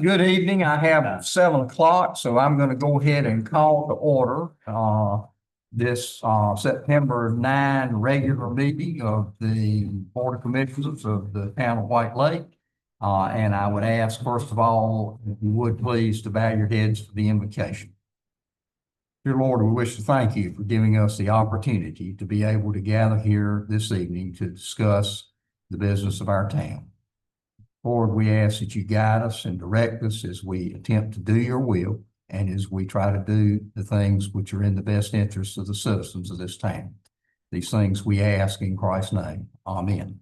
Good evening. I have 7 o'clock, so I'm going to go ahead and call to order this September 9 regular meeting of the Board of Commissioners of the town of White Lake. And I would ask, first of all, if you would please to bow your heads for the invocation. Dear Lord, we wish to thank you for giving us the opportunity to be able to gather here this evening to discuss the business of our town. Lord, we ask that you guide us and direct us as we attempt to do your will and as we try to do the things which are in the best interest of the citizens of this town. These things we ask in Christ's name. Amen.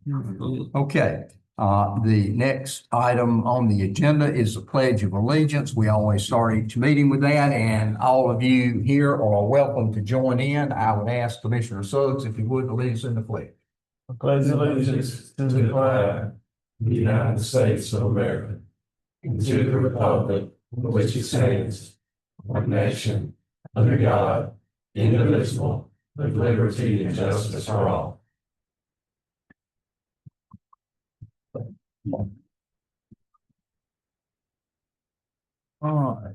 Okay. The next item on the agenda is the Pledge of Allegiance. We always start each meeting with that, and all of you here are welcome to join in. I would ask Commissioner Suggs if you would lead us in the pledge. I pledge allegiance to the flag of the United States of America and to the republic for which it stands, one nation, under God, indivisible, with liberty and justice for all. All right.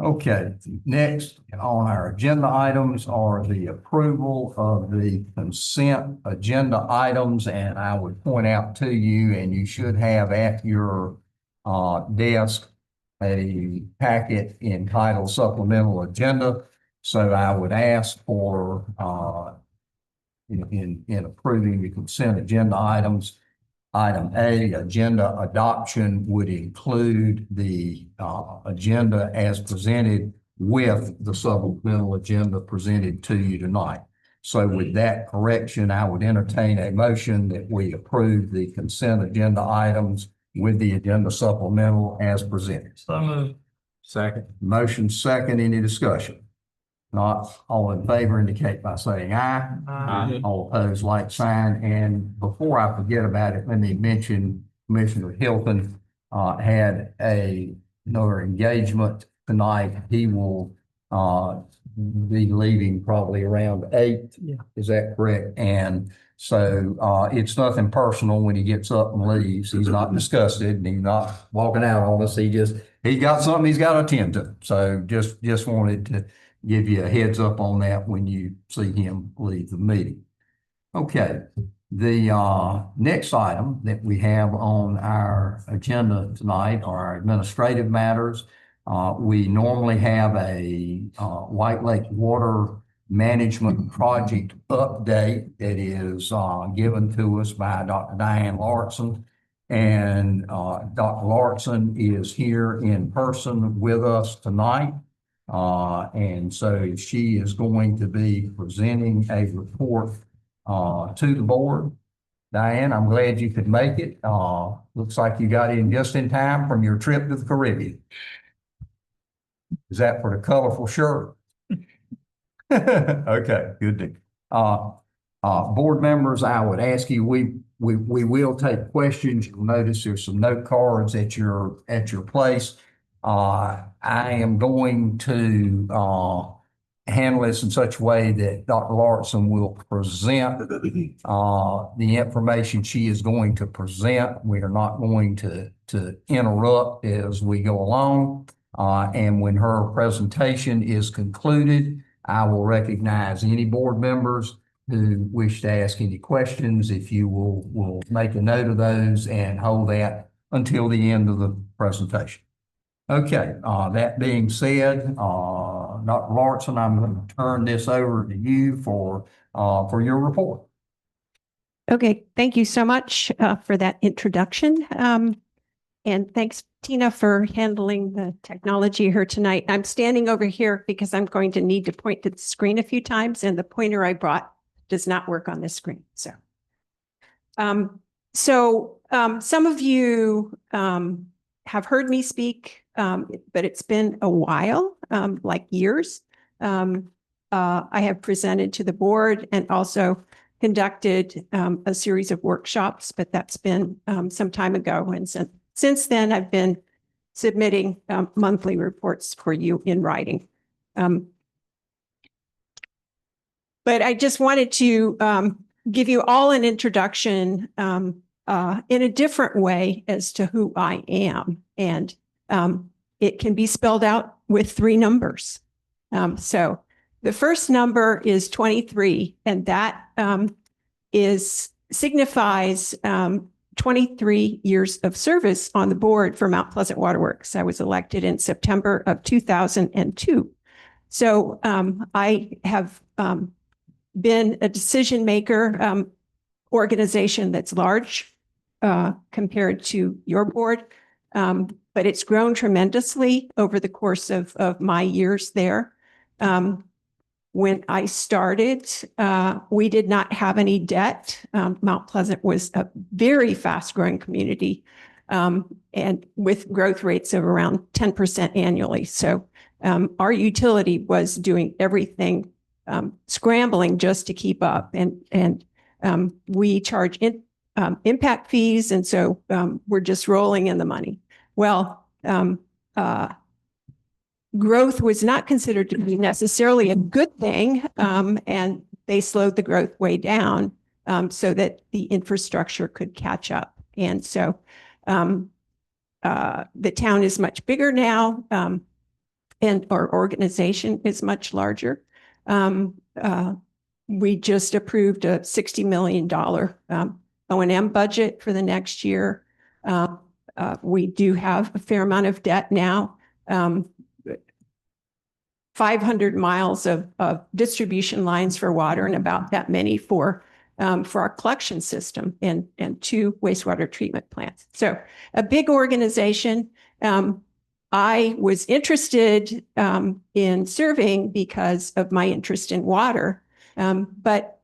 Okay, next on our agenda items are the approval of the consent agenda items, and I would point out to you, and you should have at your desk a packet entitled Supplemental Agenda. So I would ask for in approving the consent agenda items. Item A, agenda adoption, would include the agenda as presented with the supplemental agenda presented to you tonight. So with that correction, I would entertain a motion that we approve the consent agenda items with the agenda supplemental as presented. So moved. Second. Motion second. Any discussion? Not all in favor indicate by saying aye. Aye. All opposed, like sign. And before I forget about it, let me mention Commissioner Hilton had another engagement tonight. He will be leaving probably around 8. Yeah. Is that correct? And so it's nothing personal when he gets up and leaves. He's not disgusted and he's not walking out on us. He's got something he's got to attend to. So just wanted to give you a heads up on that when you see him leave the meeting. Okay, the next item that we have on our agenda tonight are our administrative matters. We normally have a White Lake Water Management Project update that is given to us by Dr. Diane Larson. And Dr. Larson is here in person with us tonight. And so she is going to be presenting a report to the board. Diane, I'm glad you could make it. Looks like you got in just in time from your trip to the Caribbean. Is that for the colorful shirt? Okay, good deal. Board members, I would ask you, we will take questions. You'll notice there's some note cards at your place. I am going to handle this in such a way that Dr. Larson will present the information she is going to present. We are not going to interrupt as we go along. And when her presentation is concluded, I will recognize any board members who wish to ask any questions. If you will make a note of those and hold that until the end of the presentation. Okay, that being said, Dr. Larson, I'm going to turn this over to you for your report. Okay, thank you so much for that introduction. And thanks, Tina, for handling the technology here tonight. I'm standing over here because I'm going to need to point to the screen a few times, and the pointer I brought does not work on this screen. So some of you have heard me speak, but it's been a while, like years. I have presented to the board and also conducted a series of workshops, but that's been some time ago. And since then, I've been submitting monthly reports for you in writing. But I just wanted to give you all an introduction in a different way as to who I am. And it can be spelled out with 3 numbers. So the first number is 23, and that signifies 23 years of service on the board for Mount Pleasant Waterworks. I was elected in September of 2002. So I have been a decision maker organization that's large compared to your board, but it's grown tremendously over the course of my years there. When I started, we did not have any debt. Mount Pleasant was a very fast-growing community, and with growth rates of around 10% annually. So our utility was doing everything, scrambling just to keep up, and we charge impact fees, and so we're just rolling in the money. Well, growth was not considered to be necessarily a good thing, and they slowed the growth way down so that the infrastructure could catch up. And so the town is much bigger now, and our organization is much larger. We just approved a $60 million O&M budget for the next year. We do have a fair amount of debt now. 500 miles of distribution lines for water and about that many for our collection system and 2 wastewater treatment plants. So a big organization. I was interested in serving because of my interest in water, but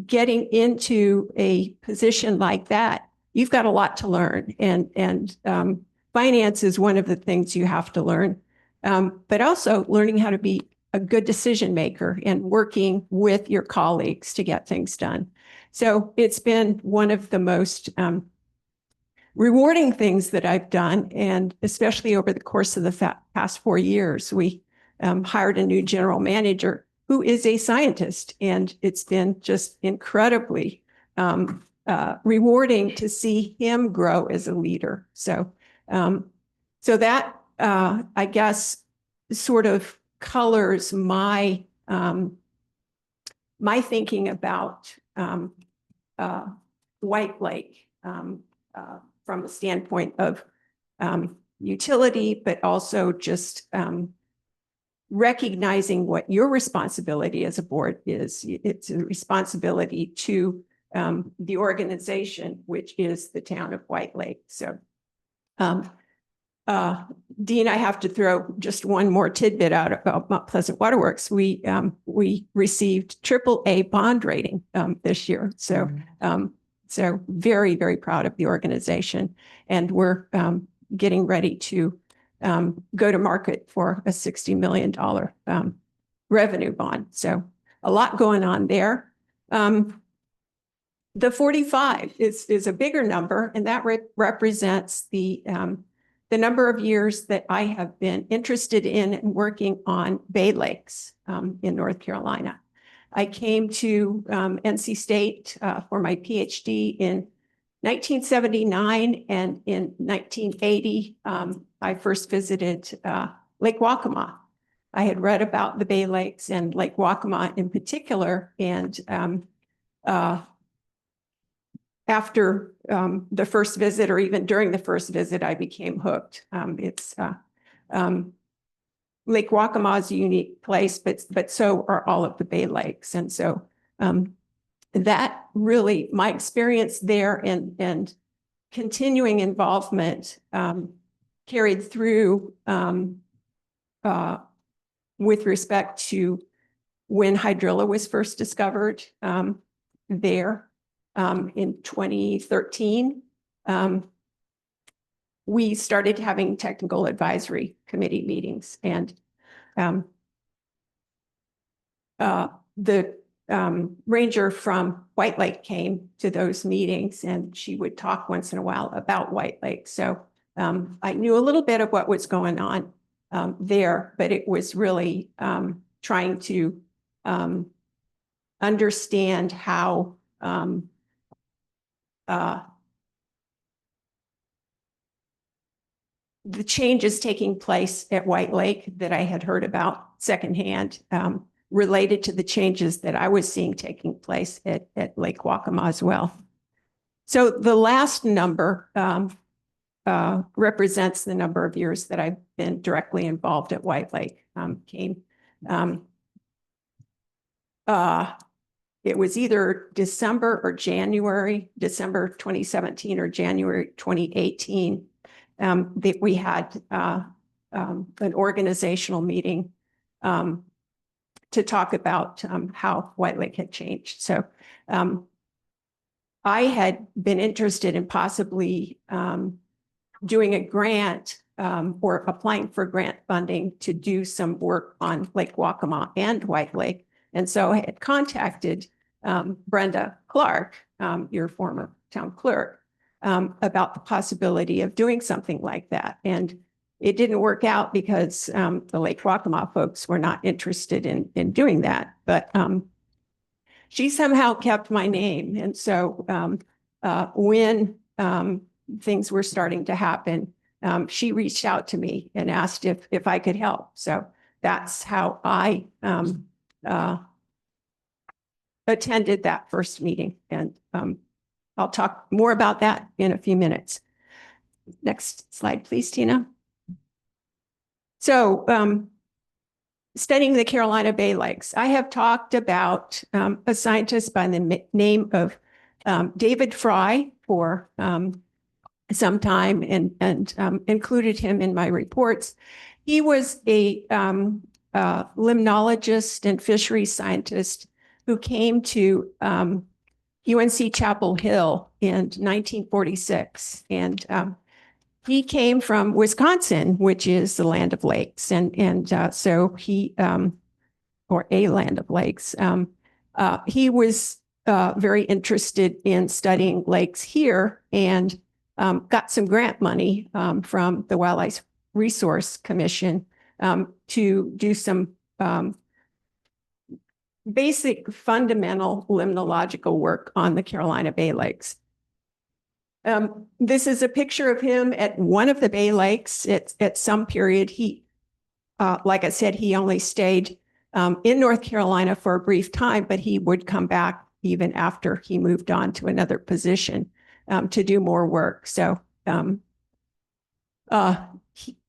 getting into a position like that, you've got a lot to learn, and finance is one of the things you have to learn. But also learning how to be a good decision maker and working with your colleagues to get things done. So it's been one of the most rewarding things that I've done, and especially over the course of the past 4 years, we hired a new general manager who is a scientist, and it's been just incredibly rewarding to see him grow as a leader. So, so that I guess sort of colors my my thinking about White Lake from a standpoint of utility, but also just recognizing what your responsibility as a board is. It's a responsibility to the organization, which is the town of White Lake. So, Dean, I have to throw just one more tidbit out about Mount Pleasant Waterworks. We received AAA bond rating this year. So, so very, very proud of the organization, and we're getting ready to go to market for a $60 million revenue bond. So a lot going on there. The 45 is a bigger number, and that represents the number of years that I have been interested in and working on Bay Lakes in North Carolina. I came to NC State for my PhD in 1979, and in 1980, I first visited Lake Waccamaw. I had read about the Bay Lakes and Lake Waccamaw in particular, and after the first visit, or even during the first visit, I became hooked. Lake Waccamaw is a unique place, but so are all of the Bay Lakes. And so that really, my experience there and continuing involvement carried through with respect to when hydrilla was first discovered there. In 2013, we started having technical advisory committee meetings, and the ranger from White Lake came to those meetings, and she would talk once in a while about White Lake. So I knew a little bit of what was going on there, but it was really trying to understand how the changes taking place at White Lake that I had heard about secondhand, related to the changes that I was seeing taking place at Lake Waccamaw as well. So the last number represents the number of years that I've been directly involved at White Lake. It was either December or January, December 2017 or January 2018, that we had an organizational meeting to talk about how White Lake had changed. So I had been interested in possibly doing a grant or applying for grant funding to do some work on Lake Waccamaw and White Lake. And so I had contacted Brenda Clark, your former town clerk, about the possibility of doing something like that. And it didn't work out because the Lake Waccamaw folks were not interested in doing that. But she somehow kept my name. And so when things were starting to happen, she reached out to me and asked if I could help. So that's how I attended that first meeting. And I'll talk more about that in a few minutes. Next slide, please, Tina. So studying the Carolina Bay Lakes, I have talked about a scientist by the name of David Fry for some time and included him in my reports. He was a limnologist and fisheries scientist who came to UNC Chapel Hill in 1946. And he came from Wisconsin, which is the land of lakes. And so he, or a land of lakes, he was very interested in studying lakes here and got some grant money from the Wildlife Resource Commission to do some basic fundamental limnological work on the Carolina Bay Lakes. This is a picture of him at one of the Bay Lakes at some period. He, like I said, he only stayed in North Carolina for a brief time, but he would come back even after he moved on to another position to do more work. So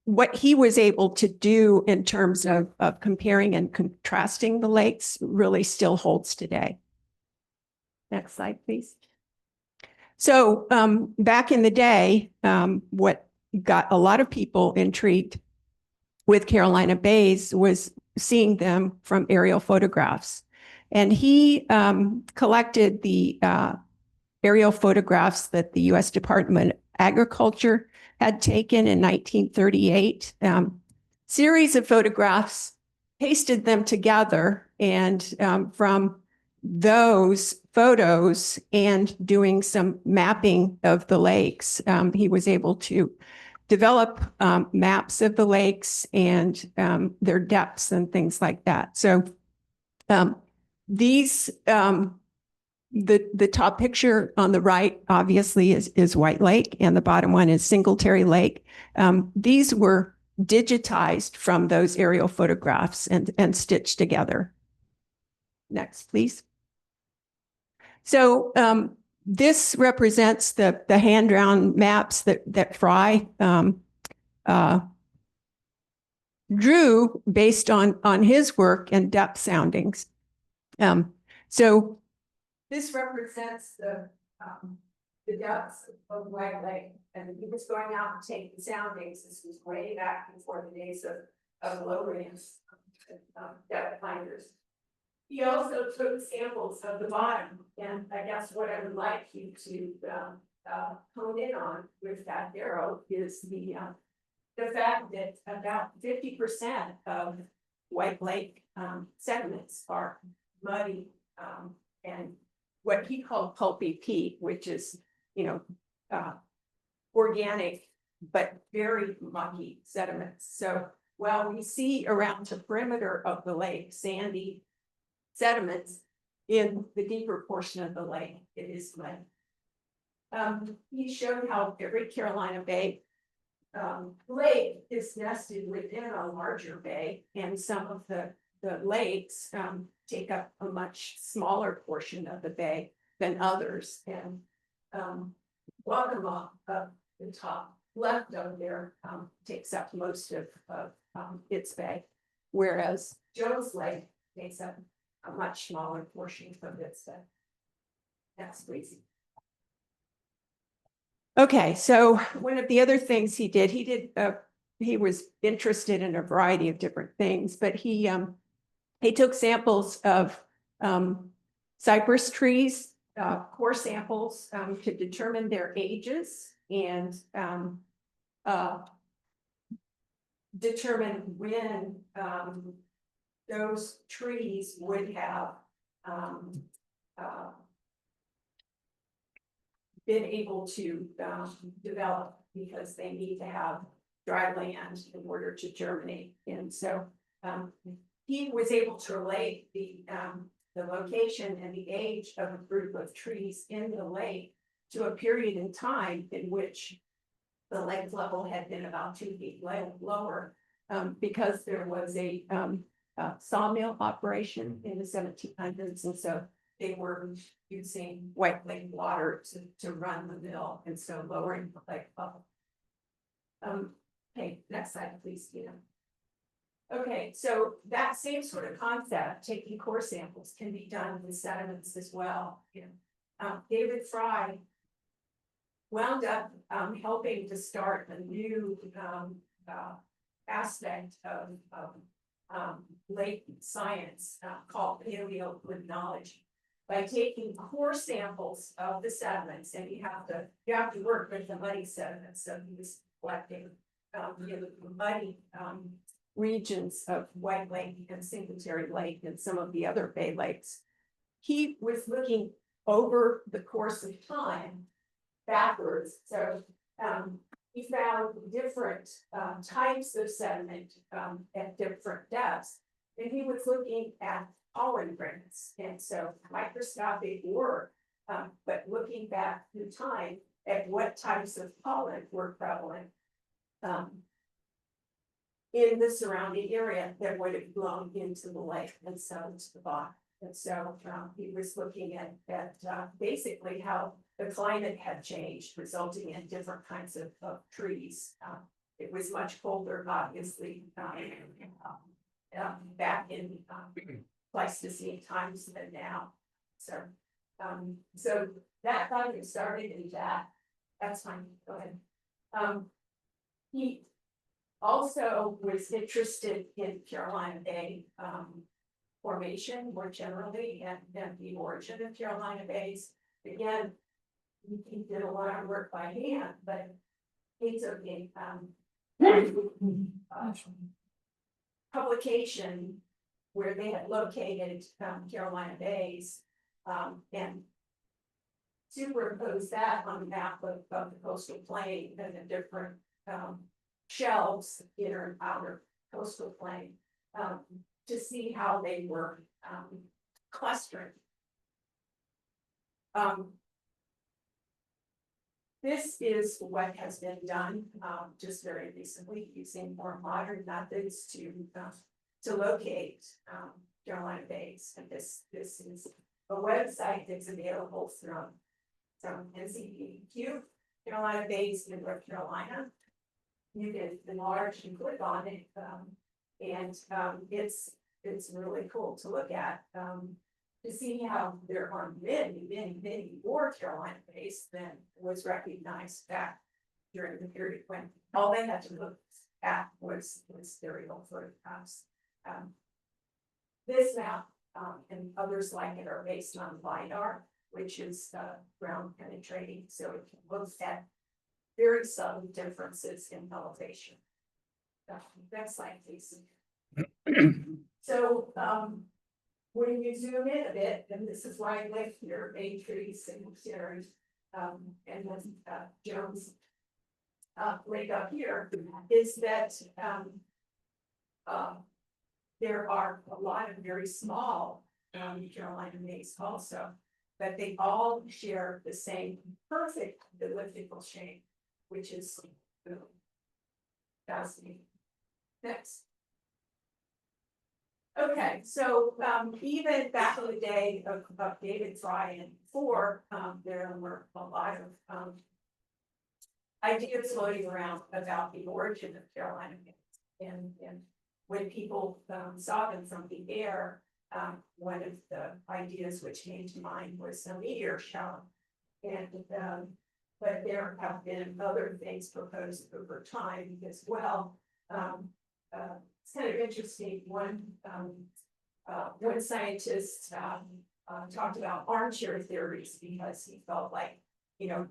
what he was able to do in terms of comparing and contrasting the lakes really still holds today. Next slide, please. So back in the day, what got a lot of people intrigued with Carolina Bays was seeing them from aerial photographs. And he collected the aerial photographs that the U.S. Department of Agriculture had taken in 1938. Series of photographs, pasted them together, and from those photos and doing some mapping of the lakes, he was able to develop maps of the lakes and their depths and things like that. So these, the top picture on the right obviously is White Lake, and the bottom one is Singletary Lake. These were digitized from those aerial photographs and stitched together. Next, please. So this represents the hand-drawn maps that Fry drew based on his work and depth soundings. So this represents the depths of White Lake, and he was going out to take the soundings. This was way back before the days of low ramps, depth finders. He also took samples of the bottom, and I guess what I would like you to hone in on with that arrow is the fact that about 50% of White Lake sediments are muddy and what he called pulpy peat, which is, organic but very mucky sediments. So while we see around the perimeter of the lake sandy sediments, in the deeper portion of the lake, it is mud. He showed how every Carolina Bay lake is nested within a larger bay, and some of the lakes take up a much smaller portion of the bay than others. And Guatemala, the top left of there, takes up most of its bay, whereas Joe's Lake takes up a much smaller portion of its bay. That's crazy. Okay, so one of the other things he was interested in a variety of different things, but he took samples of cypress trees, core samples to determine their ages and determine when those trees would have been able to develop, because they need to have dry land in order to germinate. And so he was able to relate the location and the age of a group of trees in the lake to a period in time in which the lake level had been about 2 feet lower, because there was a sawmill operation in the 1700s, and so they were using white lake water to run the mill, and so lowering the lake level. Okay, next slide, please, Tina. Okay, so that same sort of concept, taking core samples, can be done with sediments as well. David Fry wound up helping to start a new aspect of lake science called paleolimnology, by taking core samples of the sediments, and you have to work with the muddy sediments. So he was collecting the muddy regions of White Lake and Singletary Lake and some of the other bay lakes. He was looking over the course of time backwards. So he found different types of sediment at different depths, and he was looking at pollen grains. And so microscopic work, but looking back through time at what types of pollen were prevalent in the surrounding area that would have blown into the lake and settled to the bottom. And so he was looking at basically how the climate had changed, resulting in different kinds of trees. It was much colder, obviously, back in Pleistocene times than now. So, so that project started in that. That's fine. Go ahead. He also was interested in Carolina Bay formation more generally, and the origin of Carolina Bays. Again, he did a lot of work by hand, but he took a publication where they had located Carolina Bays and superimposed that on the map of the coastal plain and the different shelves, inner and outer coastal plain, to see how they were clustering. This is what has been done just very recently using more modern methods to locate Carolina Bays. And this is a website that's available from NCPQ, Carolina Bays in North Carolina. You can enlarge and click on it, and it's really cool to look at, to see how there are many more Carolina Bays than was recognized back during the period when all they had to look at was aerial photographs. This map and others like it are based on LiDAR, which is ground penetrating, so it can look at very subtle differences in elevation. Next slide, please. So when you zoom in a bit, and this is why I live here, bay trees, Singletary, and then Jones Lake up here, is that there are a lot of very small Carolina Bays also, but they all share the same perfect elliptical shape, which is Fascinating. Next. Okay, so even back in the day of David Fry and before, there were a lot of ideas floating around about the origin of Carolina games. And when people saw them from the air, one of the ideas which came to mind was a meteor shower. And but there have been other things proposed over time as well. It's kind of interesting. One scientist talked about armchair theories because he felt like, you know,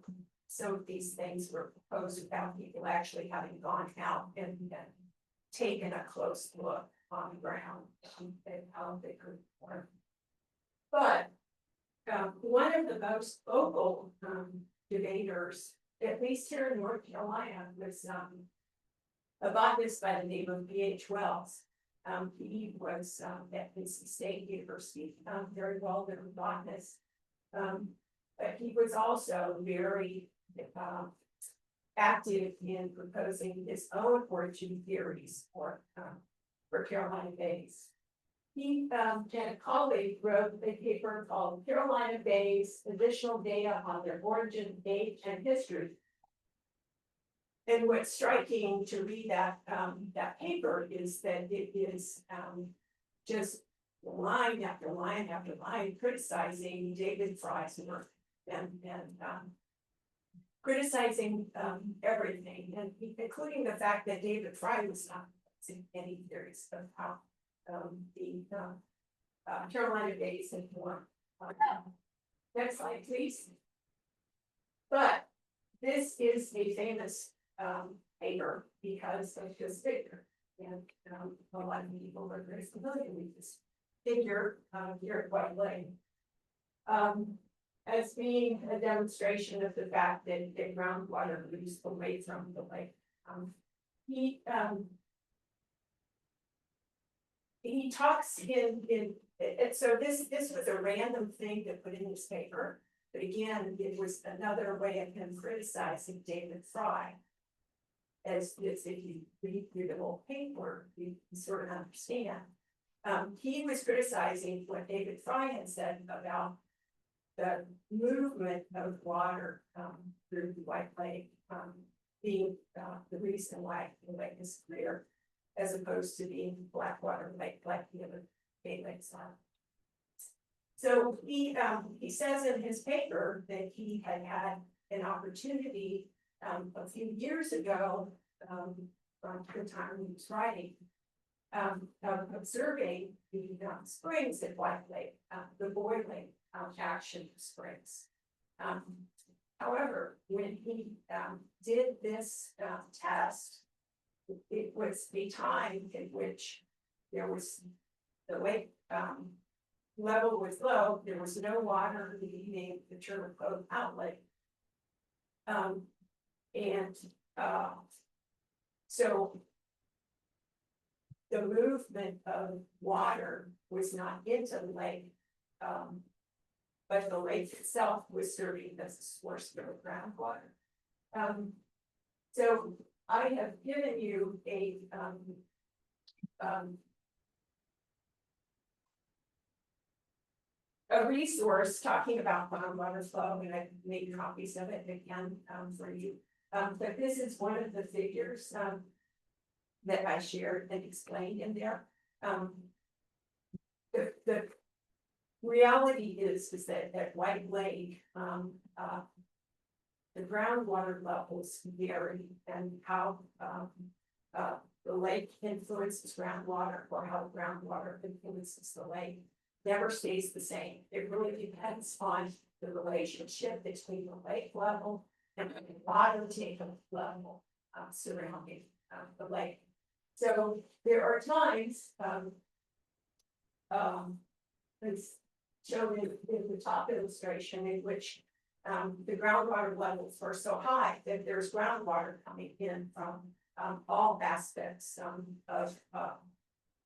some of these things were proposed without people actually having gone out and taken a close look on the ground and how they could work. But one of the most vocal debaters, at least here in North Carolina, was a botanist by the name of B.H. Wells. He was at NC State University, very well-known botanist. But he was also very active in proposing his own origin theories for Carolina bays. He and a colleague wrote a paper called Carolina Bays, Additional Data on Their Origin, Age, and History. And what's striking to read that paper is that it is just line after line after line criticizing David Fry's work and criticizing everything, and including the fact that David Fry was not in any theories of how the Carolina bays had formed. Next slide, please. But this is a famous paper because of this figure, and a lot of people are very familiar with this figure here at White Lake. As being a demonstration of the fact that the groundwater moves away from the lake. He talks so this was a random thing to put in this paper, but again, it was another way of him criticizing David Fry. As if you read through the whole paper, you sort of understand. He was criticizing what David Fry had said about the movement of water through the White Lake being the reason why the lake is clear, as opposed to being Blackwater Lake like the other Bay Lakes are. So he says in his paper that he had had an opportunity a few years ago, from the time he was writing, of observing the springs at White Lake, the boiling action springs. However, when he did this test, it was the time in which there was the lake level was low, there was no water leaving the Turtle Cove outlet. So the movement of water was not into the lake, but the lake itself was serving as a source of groundwater. So I have given you a resource talking about groundwater flow, and I've made copies of it again for you. But this is one of the figures that I shared and explained in there. The reality is that at White Lake, the groundwater levels vary, and how the lake influences groundwater, or how groundwater influences the lake, never stays the same. It really depends on the relationship between the lake level and the water table level surrounding the lake. So there are times, it's shown in the top illustration, in which the groundwater levels are so high that there's groundwater coming in from all aspects of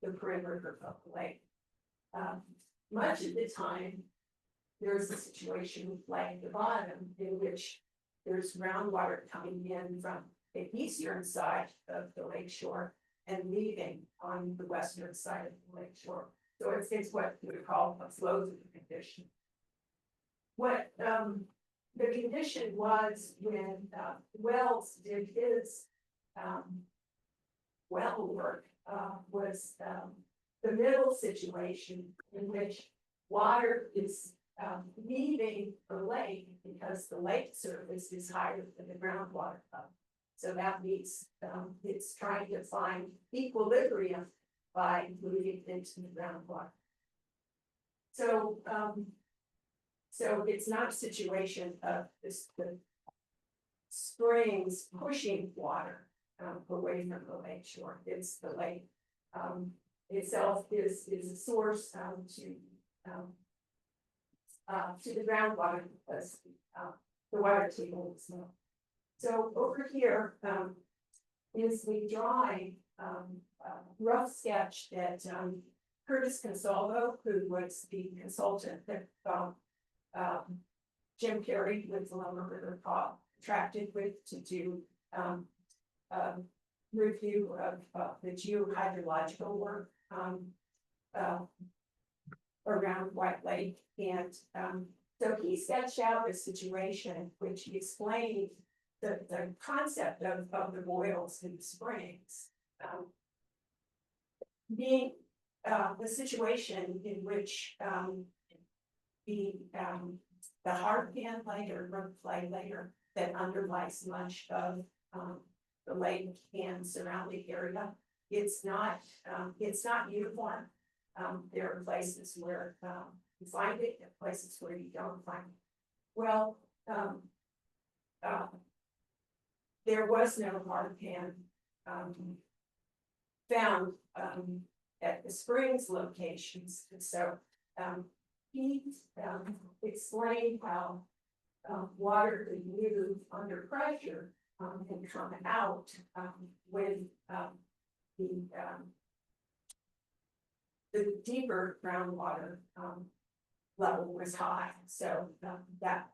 the perimeter of the lake. Much of the time, there's a situation like the bottom, in which there's groundwater coming in from the eastern side of the lake shore and leaving on the western side of the lake shore. So it's what we call a flow condition. What the condition was when Wells did his well work was the middle situation in which water is leaving the lake because the lake surface is higher than the groundwater level. So that means it's trying to find equilibrium by moving into the groundwater. So so it's not a situation of the springs pushing water away from the lake shore. It's the lake itself is a source to the groundwater because the water table is low. So over here is the drawing, rough sketch that Curtis Consalvo, who was the consultant that Jim Carey with the Lumber River contracted with to do review of the geohydrological work around White Lake. And so he sketched out a situation which he explained the concept of the boils and the springs being the situation in which the hard pan layer, road clay layer that underlies much of the lake and surrounding area, it's not uniform. There are places where you find it, and places where you don't find it. Well, there was no hard pan found at the springs locations, and so he explained how water could move under pressure and come out when the deeper groundwater level was high. So that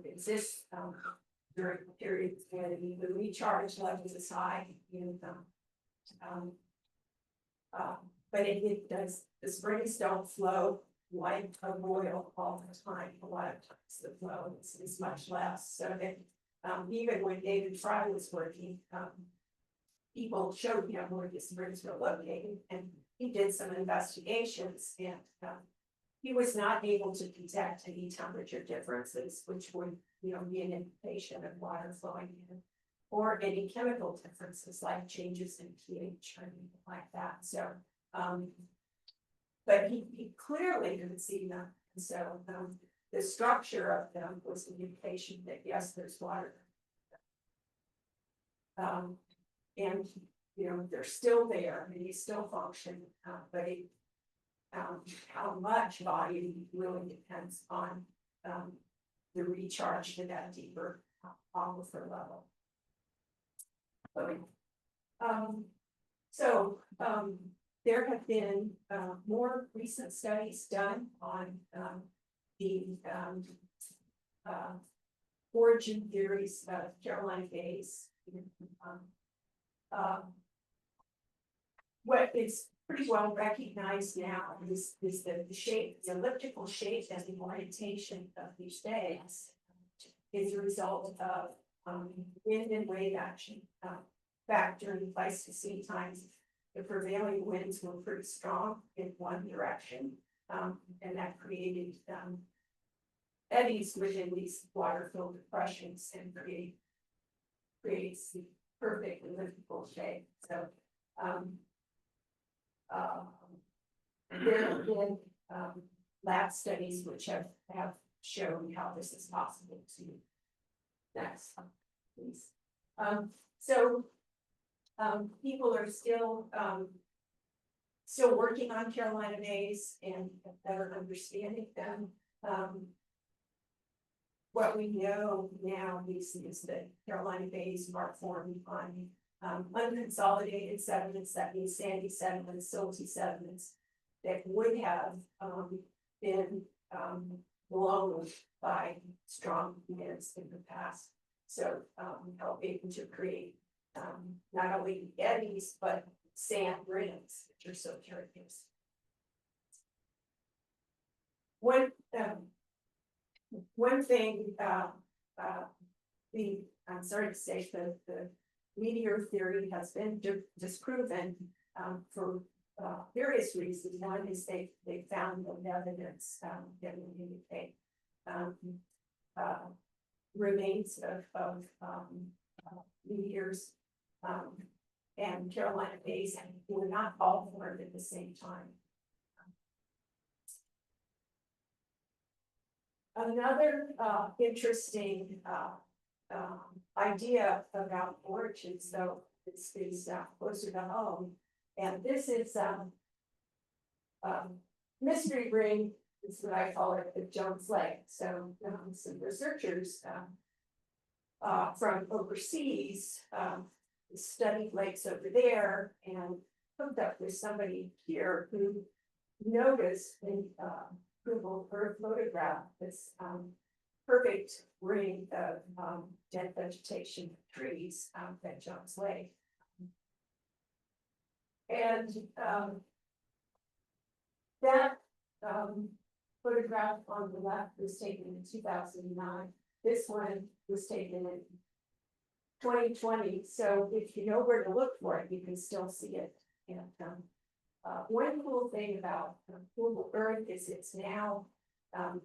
exists during periods when the recharge level is high, and but it does. The springs don't flow like a boil all the time. A lot of times the flow is much less. So that even when David Fry was working, people showed him where the springs were located, and he did some investigations, and he was not able to detect any temperature differences, which would be an indication of water flowing in, or any chemical differences like changes in pH or anything like that. So but he clearly didn't see them. And so the structure of them was an indication that yes, there's water. And they're still there, and they still function, but how much volume really depends on the recharge to that deeper aquifer level. So there have been more recent studies done on the origin theories of Carolina bays. What is pretty well recognized now is the shape, the elliptical shape and the orientation of these bays is a result of wind and wave action. Back during Pleistocene times, the prevailing winds were pretty strong in one direction, and that created eddies within these water-filled depressions and creates the perfect elliptical shape. So there have been lab studies which have shown how this is possible to. Next, please. People are still working on Carolina bays and better understanding them. What we know now is that Carolina bays are formed on unconsolidated sediments, that means sandy sediments, silty sediments, that would have been blown by strong winds in the past. So helping to create not only eddies, but sand rings, which are so curious. One thing, I'm sorry to say, the meteor theory has been disproven for various reasons. One is they found no evidence that would indicate remains of meteors and Carolina bays were not all formed at the same time. Another interesting idea about origins, though, is closer to home, and this is mystery ring. Is what I call it, the Jones Lake. So some researchers from overseas studied lakes over there and hooked up with somebody here who noticed in Google Earth photograph this perfect ring of dead vegetation trees at Jones Lake. And that photograph on the left was taken in 2009. This one was taken in 2020. So if you know where to look for it, you can still see it. And one cool thing about Google Earth is it's now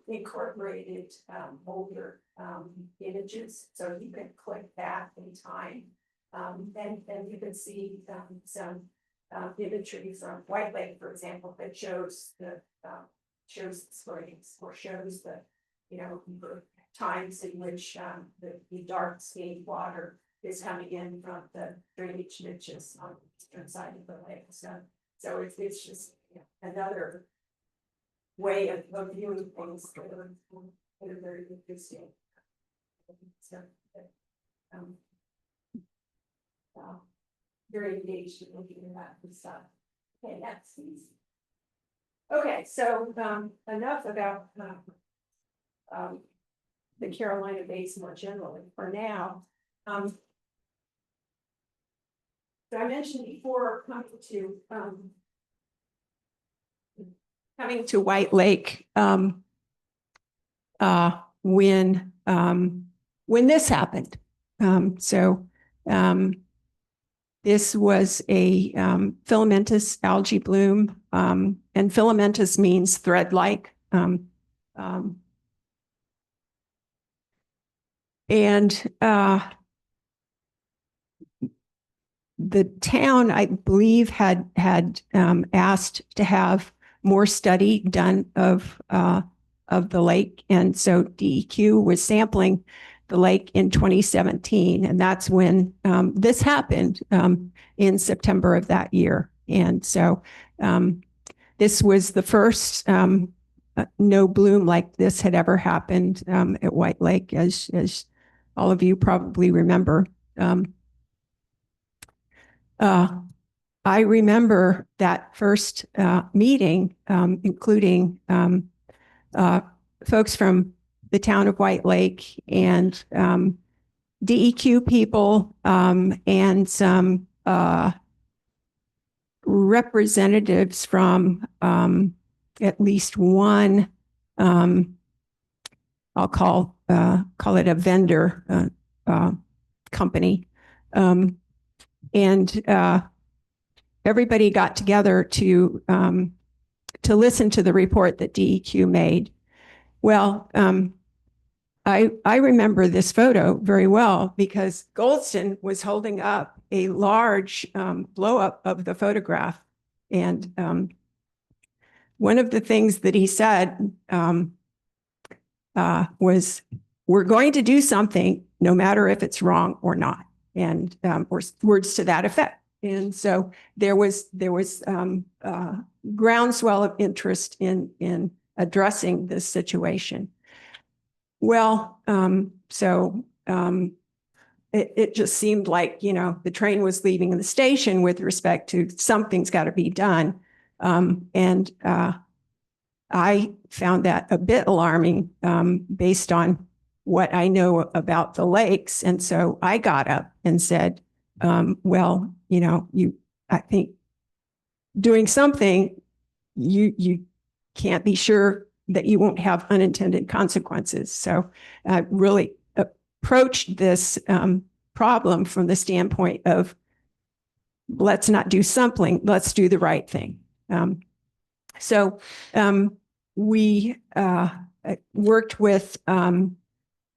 incorporated older images. So you can click back in time and you can see some imagery from White Lake, for example, that shows the springs or shows the the times in which the dark stained water is coming in from the drainage ditches on the eastern side of the lake. So it's just another way of viewing things that are very interesting. So, very engaged in looking at that and stuff. Okay, next, please. Okay, so enough about the Carolina bays more generally for now. So I mentioned before coming to White Lake when this happened. This was a filamentous algae bloom, and filamentous means thread-like. The town, I believe, had asked to have more study done of the lake, and so DEQ was sampling the lake in 2017, and that's when this happened in September of that year. And so this was the first no bloom like this had ever happened at White Lake, as all of you probably remember. I remember that first meeting, including folks from the town of White Lake and DEQ people and some representatives from at least one, I'll call it a vendor company. And everybody got together to listen to the report that DEQ made. Well, I remember this photo very well because Goldston was holding up a large blow up of the photograph. And one of the things that he said was, we're going to do something no matter if it's wrong or not. And or words to that effect. And so there was groundswell of interest in addressing this situation. Well, it just seemed like, the train was leaving the station with respect to something's got to be done. I found that a bit alarming based on what I know about the lakes. And so I got up and said, well, I think doing something, you can't be sure that you won't have unintended consequences. So I really approached this problem from the standpoint of, let's not do something, let's do the right thing. So we worked with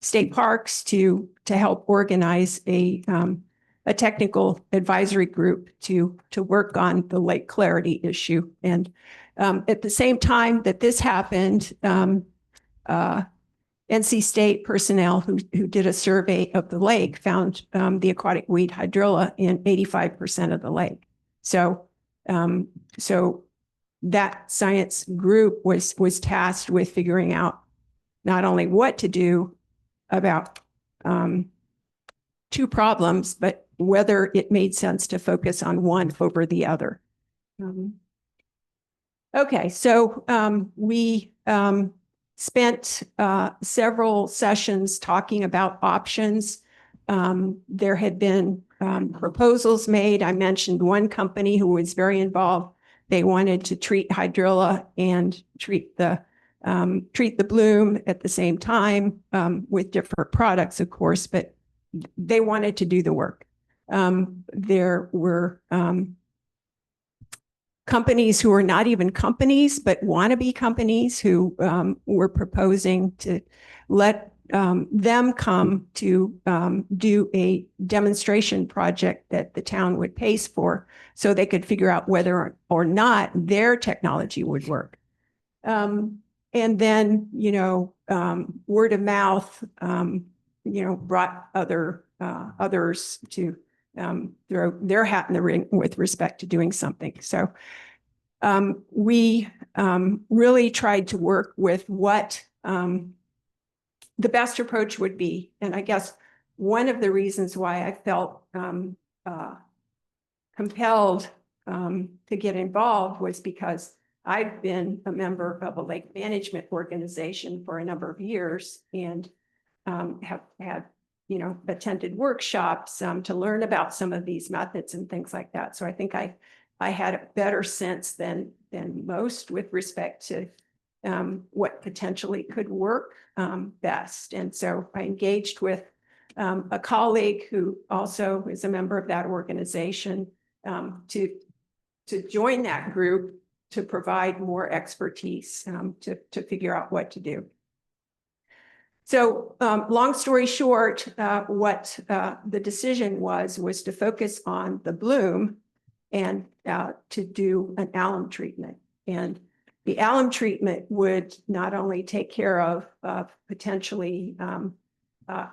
state parks to help organize a technical advisory group to work on the lake clarity issue. And at the same time that this happened, NC State personnel who did a survey of the lake found the aquatic weed hydrilla in 85% of the lake. So that science group was tasked with figuring out not only what to do about two problems, but whether it made sense to focus on one over the other. Okay, so we spent several sessions talking about options. There had been proposals made. I mentioned one company who was very involved. They wanted to treat hydrilla and treat the bloom at the same time with different products, of course, but they wanted to do the work. There were companies who are not even companies, but wannabe companies who were proposing to let them come to do a demonstration project that the town would pay for so they could figure out whether or not their technology would work. And then, word of mouth, brought others to throw their hat in the ring with respect to doing something. So we really tried to work with what the best approach would be. And I guess one of the reasons why I felt compelled to get involved was because I've been a member of a lake management organization for a number of years and have had, attended workshops to learn about some of these methods and things like that. So I think I had a better sense than most with respect to what potentially could work best. And so I engaged with a colleague who also is a member of that organization to join that group to provide more expertise to figure out what to do. So long story short, what the decision was to focus on the bloom and to do an alum treatment. And the alum treatment would not only take care of potentially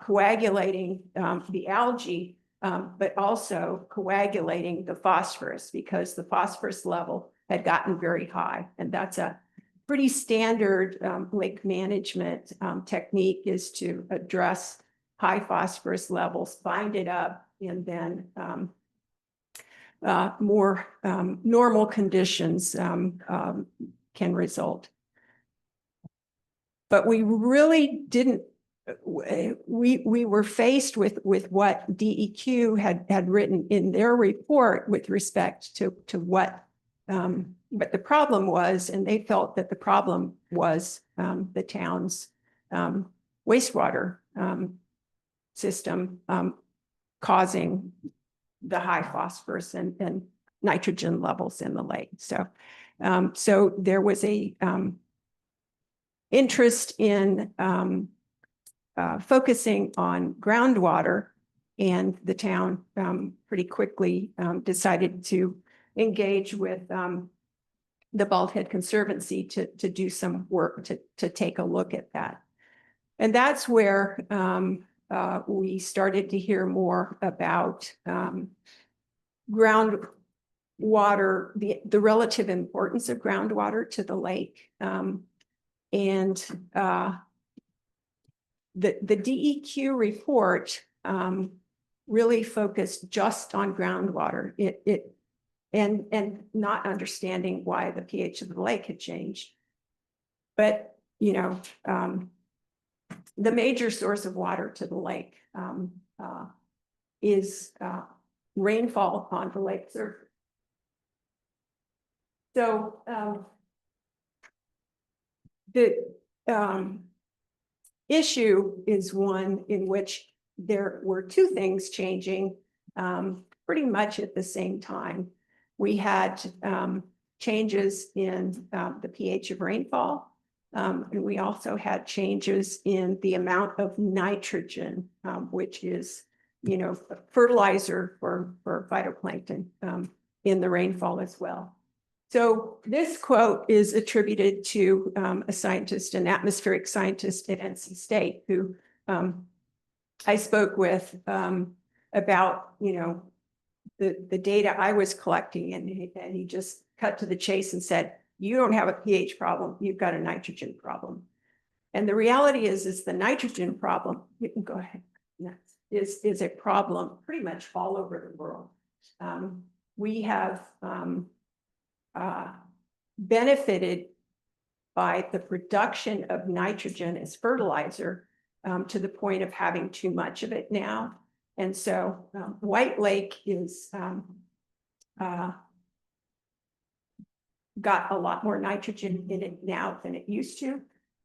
coagulating the algae, but also coagulating the phosphorus, because the phosphorus level had gotten very high. And that's a pretty standard lake management technique, is to address high phosphorus levels, bind it up, and then more normal conditions can result. But we really didn't, we were faced with what DEQ had written in their report with respect to what the problem was, and they felt that the problem was the town's wastewater system causing the high phosphorus and nitrogen levels in the lake. So, so there was a interest in focusing on groundwater, and the town pretty quickly decided to engage with the Bald Head Conservancy to do some work to take a look at that. And that's where we started to hear more about groundwater, the relative importance of groundwater to the lake. And the DEQ report really focused just on groundwater. And not understanding why the pH of the lake had changed. But, the major source of water to the lake is rainfall on the lake surface. So the issue is one in which there were two things changing pretty much at the same time. We had changes in the pH of rainfall, and we also had changes in the amount of nitrogen, which is, fertilizer for phytoplankton in the rainfall as well. So this quote is attributed to a scientist, an atmospheric scientist at NC State, who I spoke with about, the data I was collecting, and he just cut to the chase and said, you don't have a pH problem, you've got a nitrogen problem. And the reality is the nitrogen problem, you can go ahead, is a problem pretty much all over the world. We have benefited by the production of nitrogen as fertilizer to the point of having too much of it now. And so White Lake is got a lot more nitrogen in it now than it used to,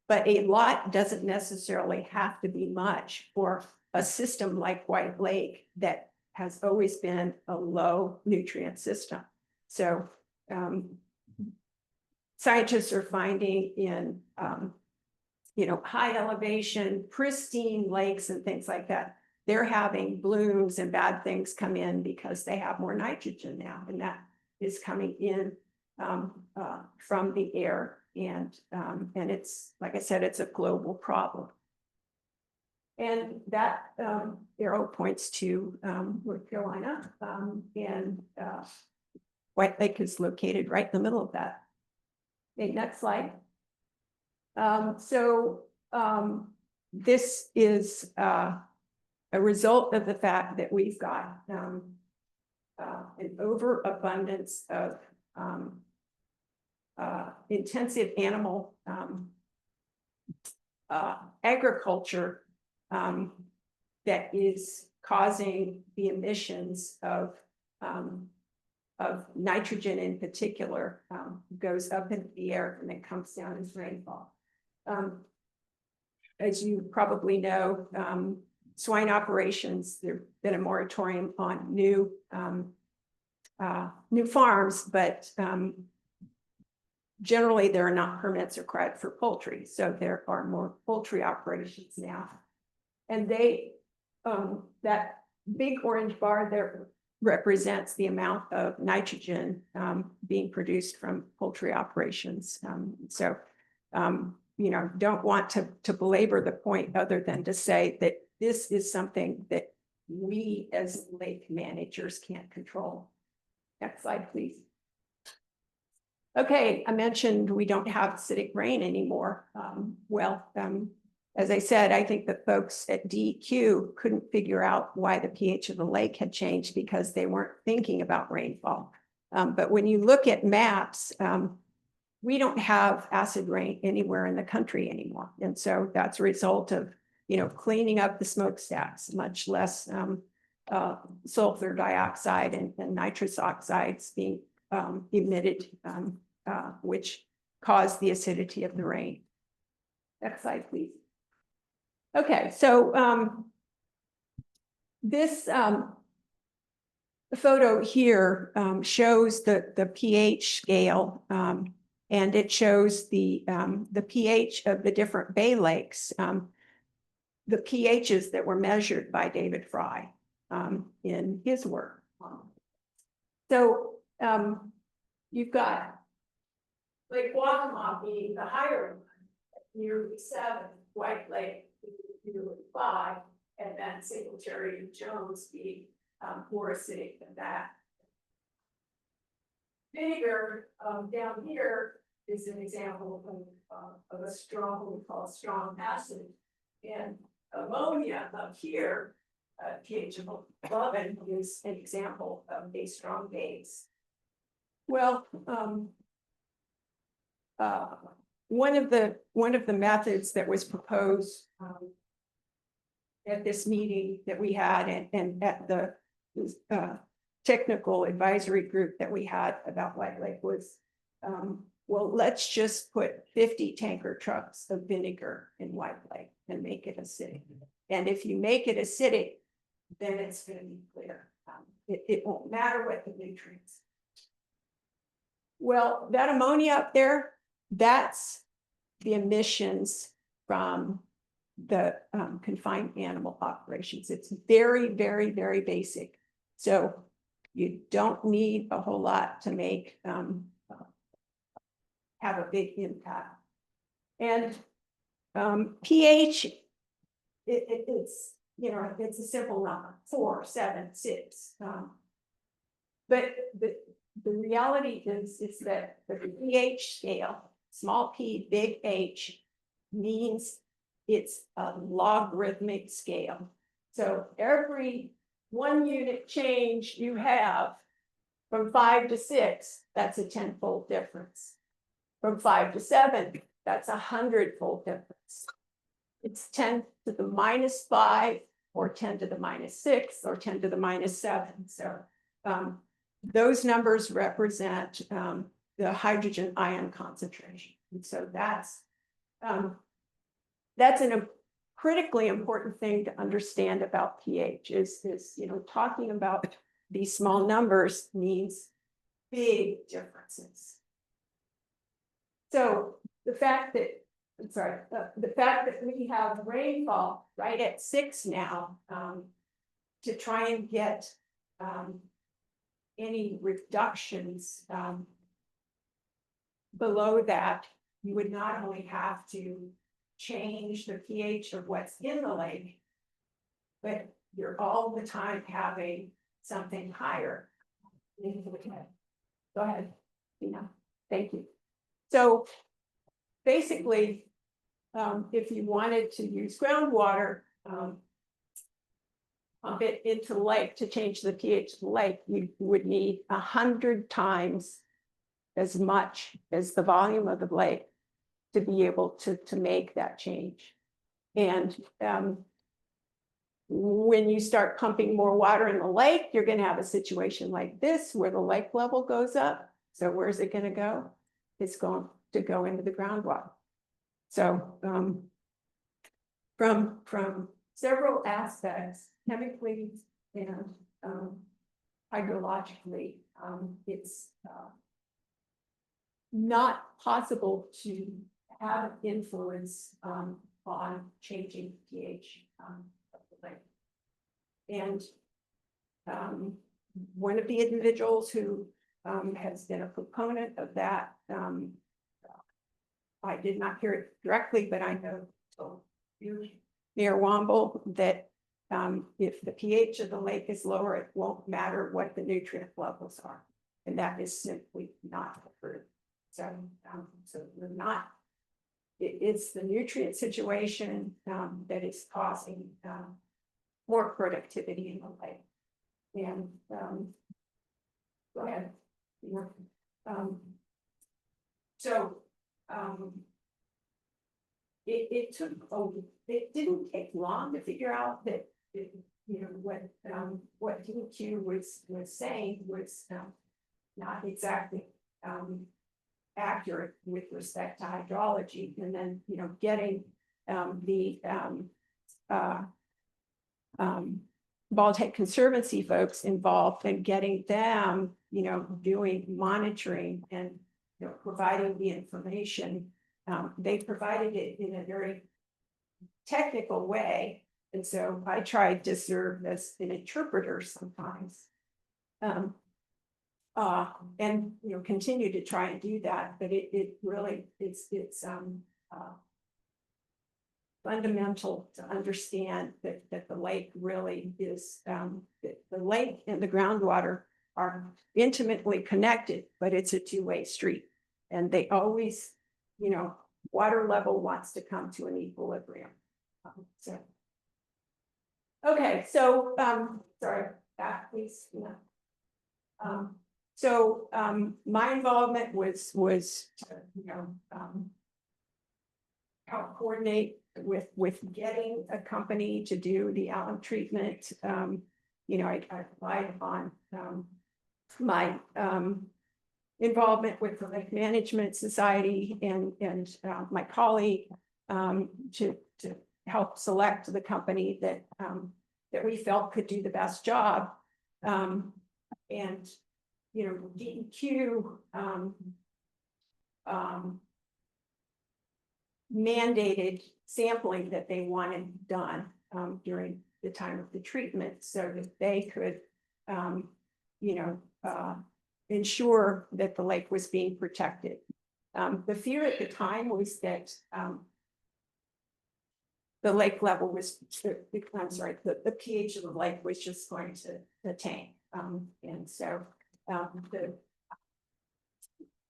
but a lot doesn't necessarily have to be much for a system like White Lake that has always been a low nutrient system. So scientists are finding in high elevation, pristine lakes and things like that, they're having blooms and bad things come in because they have more nitrogen now, and that is coming in from the air, and it's, like I said, it's a global problem. And that arrow points to North Carolina, and White Lake is located right in the middle of that. Okay, next slide. This is a result of the fact that we've got an overabundance of intensive animal agriculture that is causing the emissions of nitrogen in particular, goes up into the air and then comes down as rainfall. As you probably know, swine operations, there's been a moratorium on new farms, but generally there are not permits required for poultry. So there are more poultry operations now. And they, that big orange bar there represents the amount of nitrogen being produced from poultry operations. Don't want to belabor the point other than to say that this is something that we as lake managers can't control. Next slide, please. Okay, I mentioned we don't have acidic rain anymore. As I said, I think that folks at DEQ couldn't figure out why the pH of the lake had changed because they weren't thinking about rainfall. But when you look at maps, we don't have acid rain anywhere in the country anymore. And so that's a result of, cleaning up the smokestacks, much less sulfur dioxide and nitrous oxides being emitted, which cause the acidity of the rain. Next slide, please. Okay, so this photo here shows the pH scale, and it shows the pH of the different bay lakes, the pHs that were measured by David Fry in his work. So you've got Lake Waccamaw being the higher one, nearly 7, White Lake nearly 5, and then Singletary and Jones being more acidic than that. Vinegar down here is an example of a strong, what we call strong acid, and ammonia up here, pH of 11, is an example of a strong base. Well, one of the methods that was proposed at this meeting that we had and at the technical advisory group that we had about White Lake was, well, let's just put 50 tanker trucks of vinegar in White Lake and make it acidic. And if you make it acidic, then it's going to be clear. It won't matter what the nutrients. Well, that ammonia up there, that's the emissions from the confined animal operations. It's very, very, very basic. So you don't need a whole lot to make have a big impact. And pH, it's, you know, it's a simple number, 4, 7, 6. But the reality is that the pH scale, small p, big H, means it's a logarithmic scale. So every 1 unit change you have from 5 to 6, that's a 10-fold difference. From 5 to 7, that's a 100-fold difference. It's 10 to the minus 5 or 10 to the minus 6 or 10 to the minus 7. So those numbers represent the hydrogen ion concentration. And so that's a critically important thing to understand about pH is, you know, talking about these small numbers means big differences. So the fact that, the fact that we have rainfall right at 6 now, to try and get any reductions below that, you would not only have to change the pH of what's in the lake, but you're all the time having something higher. Go ahead, Tina. Thank you. So basically, if you wanted to use groundwater, pump it into the lake to change the pH of the lake, you would need 100 times as much as the volume of the lake to be able to make that change. And when you start pumping more water in the lake, you're going to have a situation like this where the lake level goes up. So where's it going to go? It's going to go into the groundwater. So from several aspects, chemically and hydrologically, it's not possible to have influence on changing pH of the lake. And one of the individuals who has been a proponent of that, I did not hear it directly, but I know near Womble that if the pH of the lake is lower, it won't matter what the nutrient levels are. And that is simply not true. So, so we're not, it's the nutrient situation that is causing more productivity in the lake. And go ahead. It didn't take long to figure out that you know what DQ was saying was not exactly accurate with respect to hydrology, and then you know getting the Baltic Conservancy folks involved and getting them, you know, doing monitoring and you know, providing the information. They provided it in a very technical way, and so I tried to serve as an interpreter sometimes, and you know continue to try and do that. But it really it's fundamental to understand that the lake really is the lake and the groundwater are intimately connected, but it's a two-way street, and they always, you know, water level wants to come to an equilibrium. So, okay, so sorry, back please. Yeah. My involvement was you know help coordinate with getting a company to do the alum treatment. You know, I relied upon my involvement with the Lake Management Society and my colleague to help select the company that we felt could do the best job. And, you know, DEQ mandated sampling that they wanted done during the time of the treatment so that they could, you know, ensure that the lake was being protected. The fear at the time was that the lake level was, I'm sorry, the pH of the lake was just going to tank. And so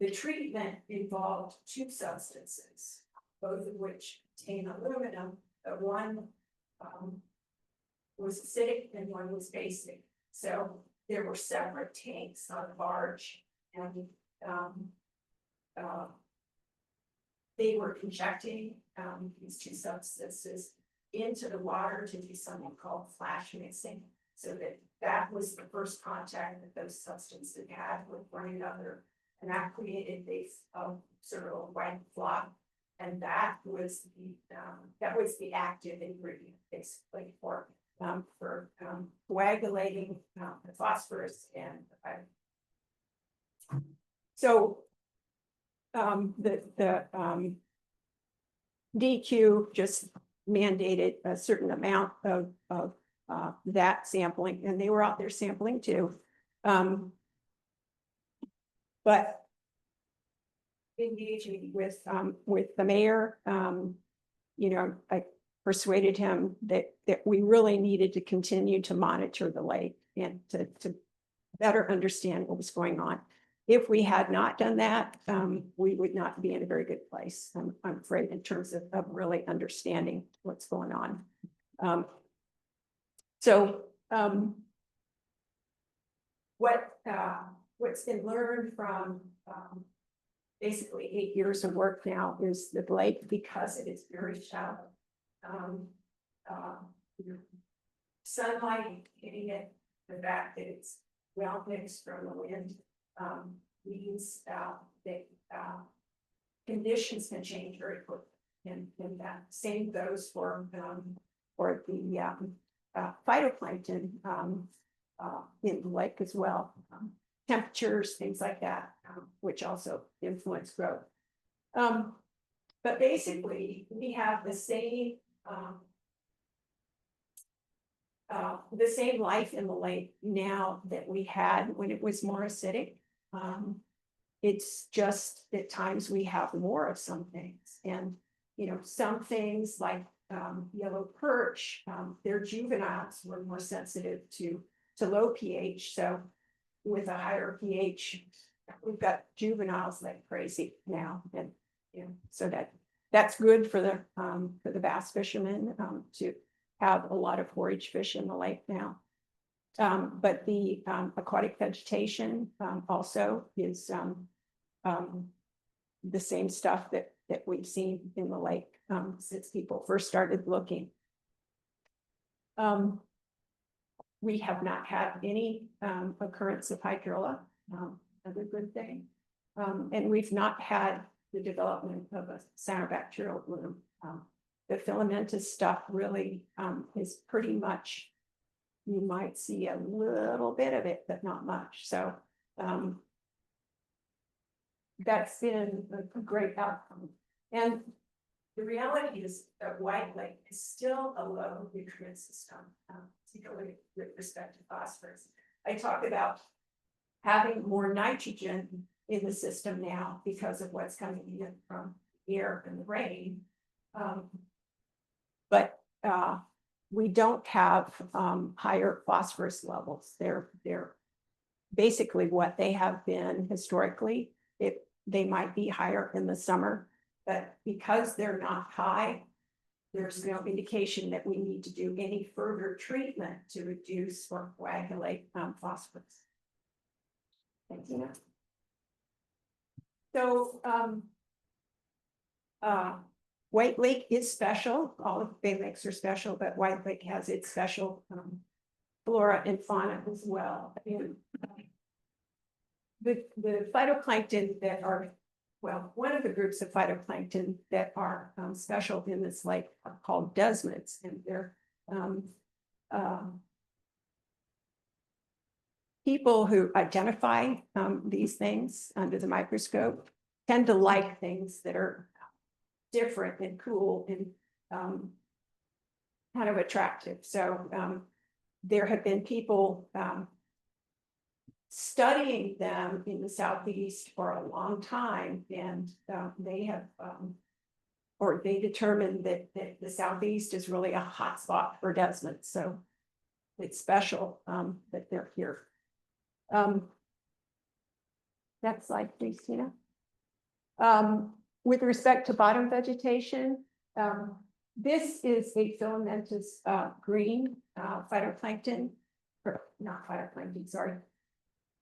the treatment involved two substances, both of which contain aluminum, but one was acidic and one was basic. So there were separate tanks on a barge, and they were injecting these two substances into the water to do something called flash mixing, so that was the first contact that those substances had with one another, and that created this sort of a white flock, and that was the active ingredient basically for coagulating the phosphorus and so the DEQ just mandated a certain amount of that sampling, and they were out there sampling too. But engaging with the mayor, you know, I persuaded him that we really needed to continue to monitor the lake and to better understand what was going on. If we had not done that, we would not be in a very good place, I'm afraid, in terms of really understanding what's going on. What's been learned from basically 8 years of work now is the lake, because it is very shallow. Sunlight hitting it, the fact that it's well mixed from the wind, means that conditions can change very quickly, and that same goes for the phytoplankton in the lake as well. Temperatures, things like that, which also influence growth. But basically, we have the same life in the lake now that we had when it was more acidic. It's just at times we have more of some things, and you know, some things like yellow perch, their juveniles were more sensitive to low pH. So with a higher pH, we've got juveniles like crazy now, and you know, so that's good for the bass fishermen to have a lot of forage fish in the lake now. But the aquatic vegetation also is the same stuff that we've seen in the lake since people first started looking. We have not had any occurrence of hydrilla, another good thing. And we've not had the development of a cyanobacterial bloom. The filamentous stuff really is pretty much, you might see a little bit of it, but not much. So that's been a great outcome. And the reality is that White Lake is still a low nutrient system, particularly with respect to phosphorus. I talk about having more nitrogen in the system now because of what's coming in from the air and the rain. But we don't have higher phosphorus levels. They're basically what they have been historically. They might be higher in the summer, but because they're not high, there's no indication that we need to do any further treatment to reduce or coagulate phosphorus. Thank you. So White Lake is special. All of Bay Lakes are special, but White Lake has its special flora and fauna as well. And the phytoplankton that are, well, one of the groups of phytoplankton that are special in this lake are called desmids, and they're people who identify these things under the microscope tend to like things that are different and cool and kind of attractive. So there have been people studying them in the Southeast for a long time, and they have or they determined that the Southeast is really a hot spot for desmids. So it's special that they're here. Next slide, please, Tina. With respect to bottom vegetation, this is a filamentous green phytoplankton, or not phytoplankton, sorry,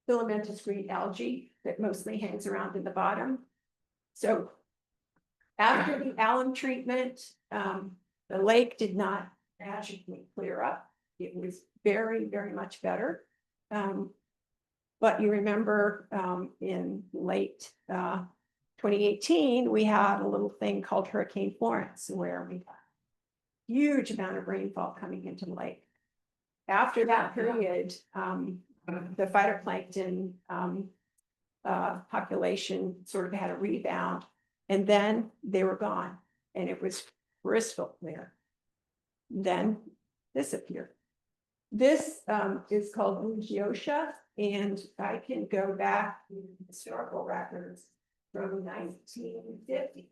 filamentous green algae that mostly hangs around in the bottom. So after the alum treatment, the lake did not magically clear up. It was very, very much better. But you remember in late 2018, we had a little thing called Hurricane Florence, where we got a huge amount of rainfall coming into the lake. After that period, the phytoplankton population sort of had a rebound, and then they were gone, and it was crystal clear. Then this appeared. This is called Lugiosha, and I can go back to historical records from 1950,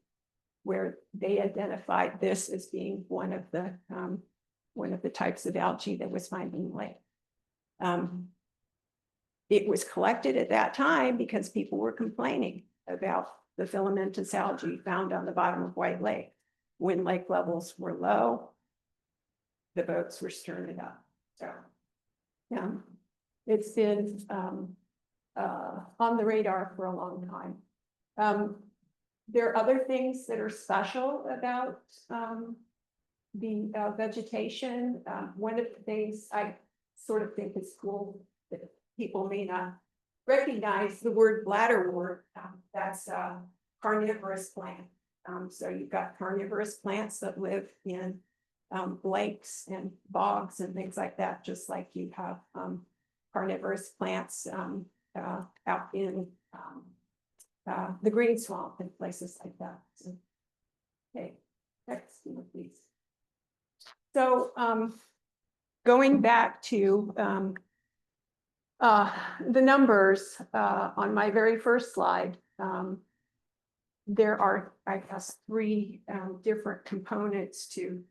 where they identified this as being one of the types of algae that was found in the lake. It was collected at that time because people were complaining about the filamentous algae found on the bottom of White Lake. When lake levels were low, the boats were stirring it up. So, yeah, it's been on the radar for a long time. There are other things that are special about the vegetation. One of the things I sort of think is cool that people may not recognize, the word bladderwort. That's a carnivorous plant. So you've got carnivorous plants that live in lakes and bogs and things like that, just like you have carnivorous plants out in the green swamp and places like that. So, okay, next one, please. So going back to the numbers on my very first slide, there are, I guess, three different components to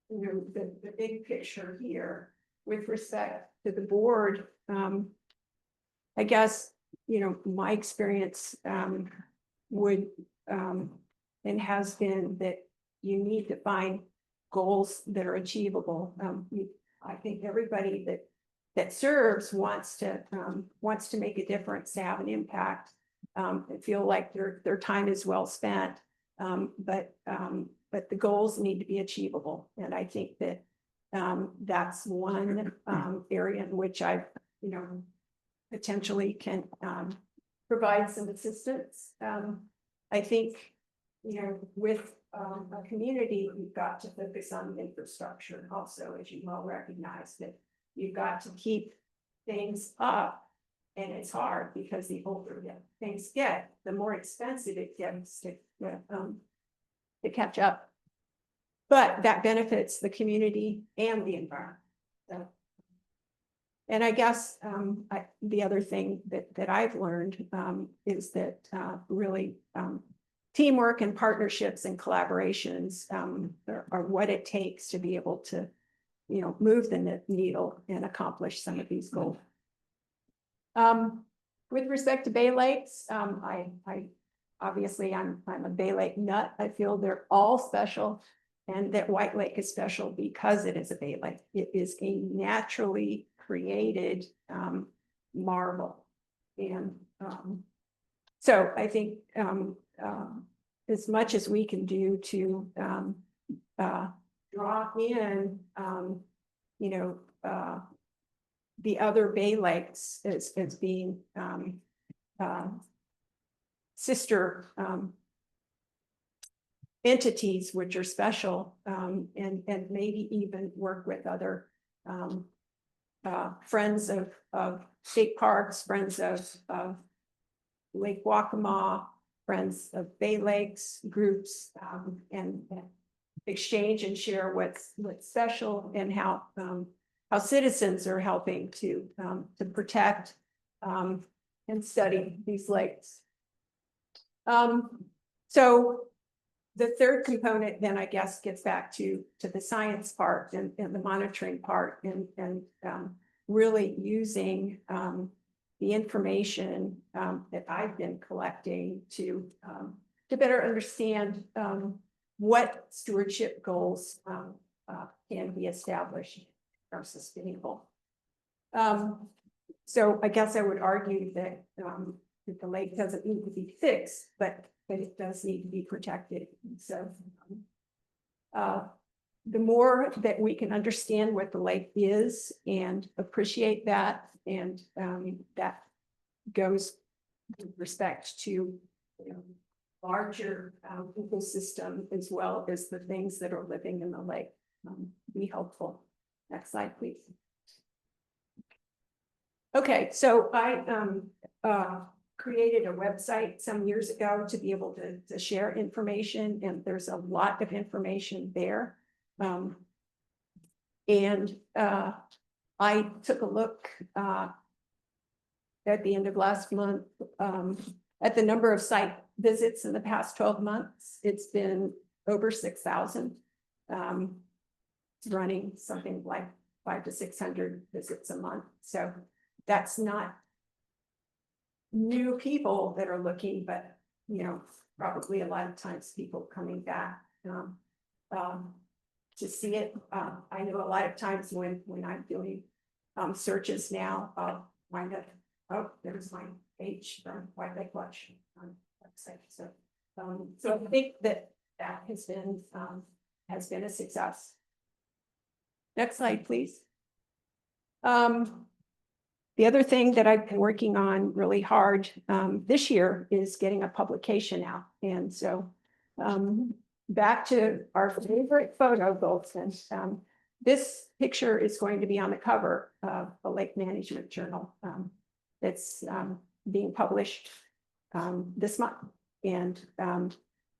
the big picture here. With respect to the board, I guess, my experience would and has been that you need to find goals that are achievable. I think everybody that serves wants to make a difference, to have an impact, and feel like their time is well spent. But the goals need to be achievable, and I think that that's one area in which I, potentially can provide some assistance. I think, with a community, you've got to focus on infrastructure also, as you well recognize that you've got to keep things up. And it's hard because the older things get, the more expensive it gets to catch up. But that benefits the community and the environment. So, and I guess the other thing that I've learned is that really teamwork and partnerships and collaborations are what it takes to be able to, move the needle and accomplish some of these goals. With respect to Bay Lakes, I obviously I'm a Bay Lake nut. I feel they're all special, and that White Lake is special because it is a Bay Lake. It is a naturally created marvel, and so I think as much as we can do to draw in, you know, the other Bay Lakes as being sister entities which are special, and maybe even work with other friends of state parks, friends of Lake Waccamaw, friends of Bay Lakes groups, and exchange and share what's special and how citizens are helping to protect and study these lakes. So the third component then, I guess, gets back to the science part and the monitoring part, and really using the information that I've been collecting to better understand what stewardship goals can be established or sustainable. So I guess I would argue that the lake doesn't need to be fixed, but it does need to be protected. So the more that we can understand what the lake is and appreciate that, and that goes with respect to, you know, larger ecosystem as well as the things that are living in the lake, be helpful. Next slide, please. Okay, so I created a website some years ago to be able to share information, and there's a lot of information there. And I took a look at the end of last month at the number of site visits in the past 12 months. It's been over 6,000. It's running something like 500 to 600 visits a month. So that's not new people that are looking, but, you know, probably a lot of times people coming back to see it. I know a lot of times when I'm doing searches now, I'll wind up, oh, there's my page from White Lake Watch website. So I think that has been a success. Next slide, please. The other thing that I've been working on really hard this year is getting a publication out. And so back to our favorite photo, Goldston. This picture is going to be on the cover of the Lake Management Journal that's being published this month. And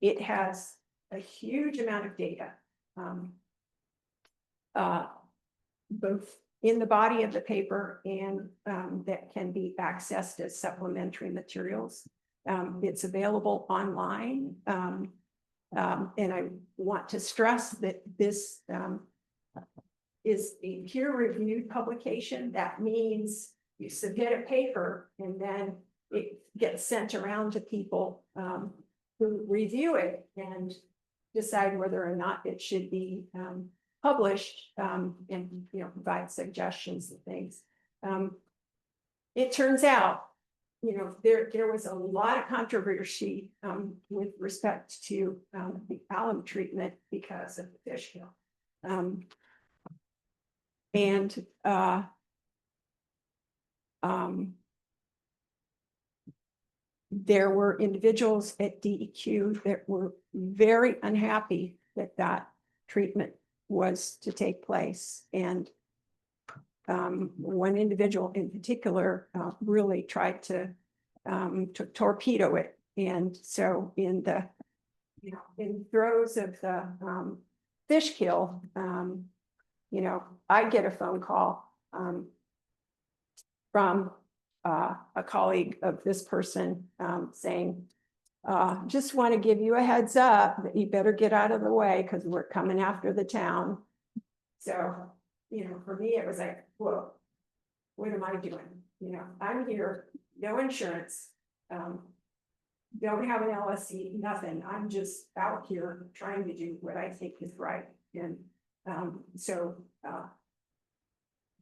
it has a huge amount of data, both in the body of the paper and that can be accessed as supplementary materials. It's available online. And I want to stress that this is a peer-reviewed publication. That means you submit a paper and then it gets sent around to people who review it and decide whether or not it should be published, and, you know, provide suggestions and things. It turns out, you know, there was a lot of controversy with respect to the alum treatment because of the fish kill. There were individuals at DEQ that were very unhappy that that treatment was to take place. And one individual in particular really tried to torpedo it. And so in the, you know, in throes of the fish kill, you know, I get a phone call from a colleague of this person saying, just want to give you a heads up that you better get out of the way because we're coming after the town. So, you know, for me, it was like, whoa, what am I doing? You know, I'm here, no insurance, don't have an LSC, nothing. I'm just out here trying to do what I think is right. And so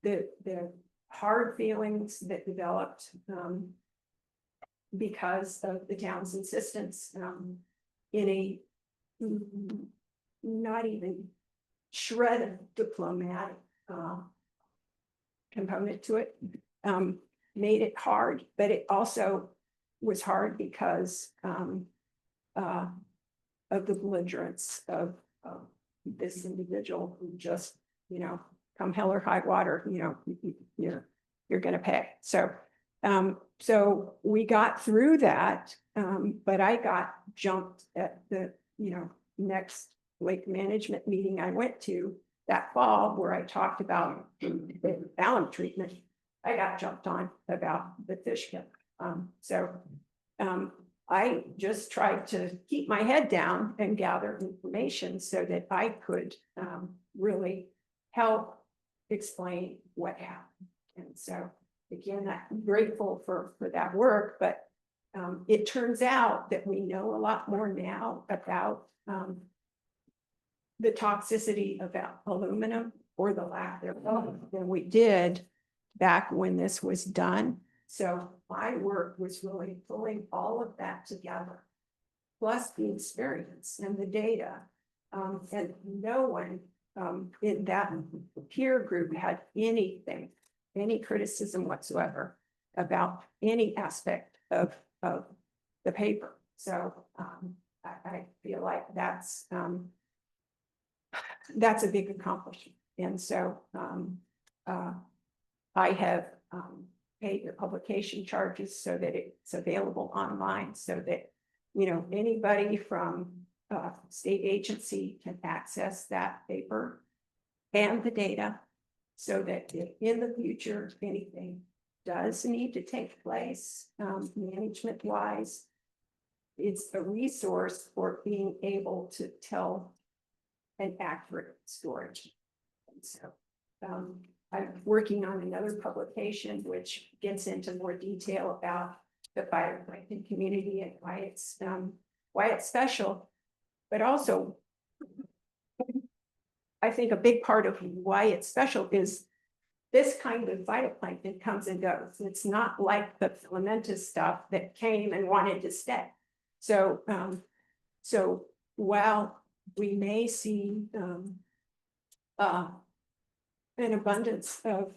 the hard feelings that developed because of the town's insistence in a not even shred of diplomatic component to it, made it hard, but it also was hard because of the belligerence of this individual who just, come hell or high water, you're going to pay. So, so we got through that, but I got jumped at the, next lake management meeting I went to that fall where I talked about the alum treatment. I got jumped on about the fish kip. I just tried to keep my head down and gather information so that I could really help explain what happened. And so again, I'm grateful for that work, but it turns out that we know a lot more now about the toxicity of aluminum or the lack thereof than we did back when this was done. So my work was really pulling all of that together, plus the experience and the data. And no one in that peer group had anything, any criticism whatsoever about any aspect of the paper. So I feel like that's a big accomplishment. And so I have paid the publication charges so that it's available online, so that anybody from state agency can access that paper and the data, so that if in the future anything does need to take place management wise, it's a resource for being able to tell an accurate story. And so I'm working on another publication which gets into more detail about the phytoplankton community and why it's special, but also I think a big part of why it's special is this kind of phytoplankton comes and goes. It's not like the filamentous stuff that came and wanted to stay. So, so while we may see an abundance of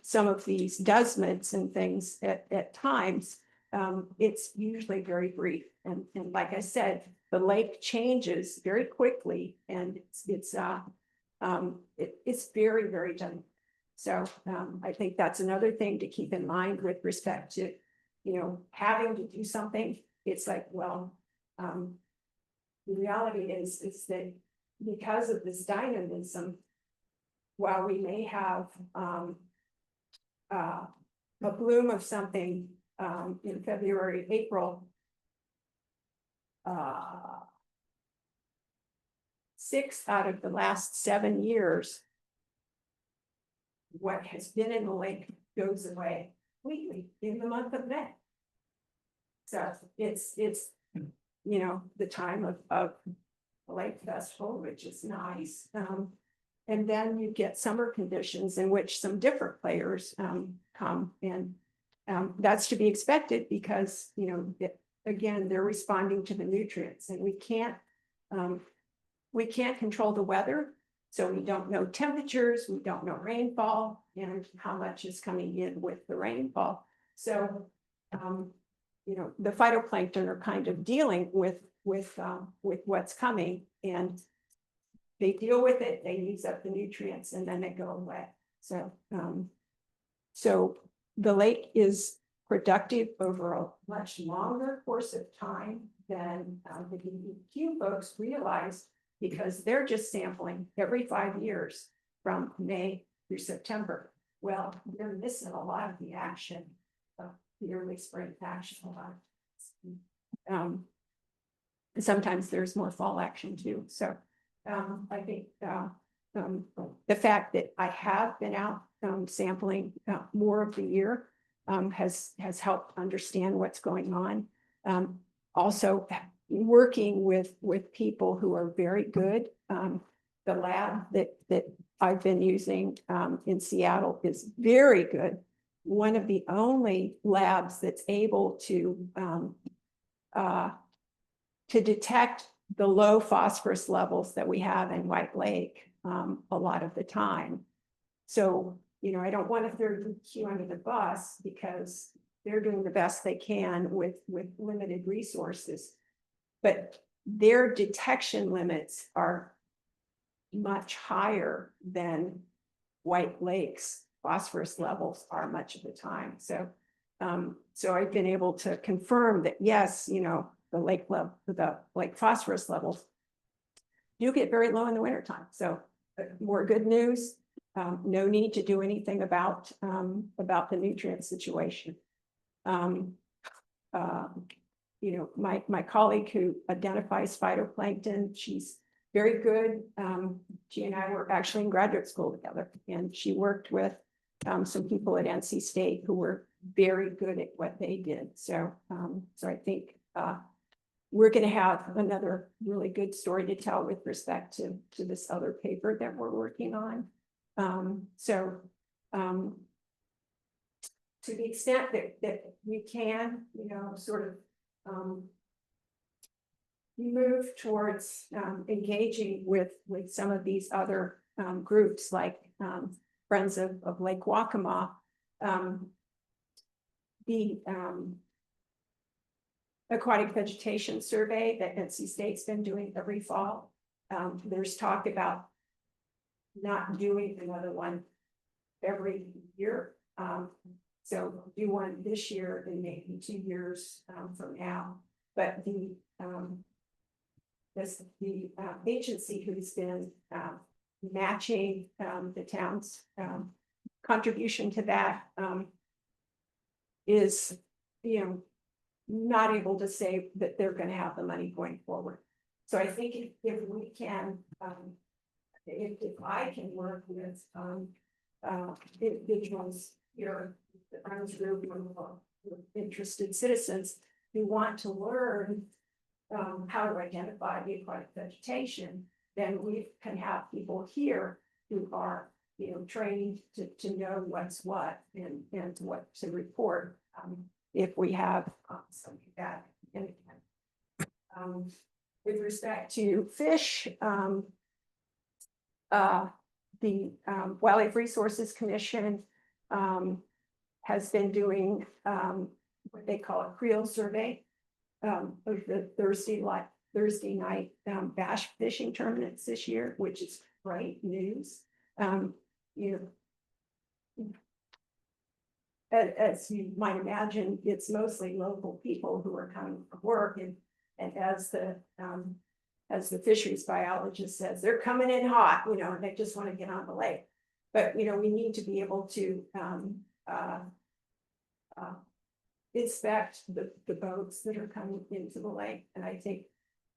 some of these desmids and things at times, it's usually very brief. And like I said, the lake changes very quickly, and it's very, very dynamic. So I think that's another thing to keep in mind with respect to, having to do something. It's like, well, the reality is that because of this dynamism, while we may have a bloom of something in February, April, 6 out of the last 7 years, what has been in the lake goes away completely in the month of May. So it's the time of the Lake Festival, which is nice. And then you get summer conditions in which some different players come, and that's to be expected because, again, they're responding to the nutrients, and we can't control the weather. So we don't know temperatures, we don't know rainfall, and how much is coming in with the rainfall. So, the phytoplankton are kind of dealing with what's coming, and they deal with it, they use up the nutrients, and then they go away. So, so the lake is productive over a much longer course of time than the DEQ folks realized, because they're just sampling every 5 years from May through September. Well, they're missing a lot of the action of the early spring action. Sometimes there's more fall action too. So I think the fact that I have been out sampling more of the year has helped understand what's going on. Also working with people who are very good. The lab that I've been using in Seattle is very good. One of the only labs that's able to to detect the low phosphorus levels that we have in White Lake a lot of the time. So, you know, I don't want to throw DEQ under the bus because they're doing the best they can with limited resources. But their detection limits are much higher than White Lake's phosphorus levels are much of the time. So, so I've been able to confirm that, yes, you know, the lake phosphorus levels do get very low in the wintertime. So more good news, no need to do anything about the nutrient situation. You know, my colleague who identifies phytoplankton, she's very good. She and I were actually in graduate school together, and she worked with some people at NC State who were very good at what they did. So, so I think we're going to have another really good story to tell with respect to this other paper that we're working on. To the extent that we can, you know, sort of move towards engaging with some of these other groups like Friends of Lake Waccamaw. The aquatic vegetation survey that NC State's been doing every fall. There's talk about not doing another one every year. So do one this year and maybe 2 years from now. But the agency who's been matching the town's contribution to that is, you know, not able to say that they're going to have the money going forward. So I think if we can, if I can work with individuals here, the Friends Group, interested citizens who want to learn how to identify the aquatic vegetation, then we can have people here who are, you know, trained to know what's what and what to report if we have something like that. With respect to fish, the Wildlife Resources Commission has been doing what they call a Creel survey of the Thursday night bass fishing tournaments this year, which is great news. You know, as you might imagine, it's mostly local people who are coming from work, and as the fisheries biologist says, they're coming in hot, you know, and they just want to get on the lake. But, you know, we need to be able to inspect the boats that are coming into the lake. And I think,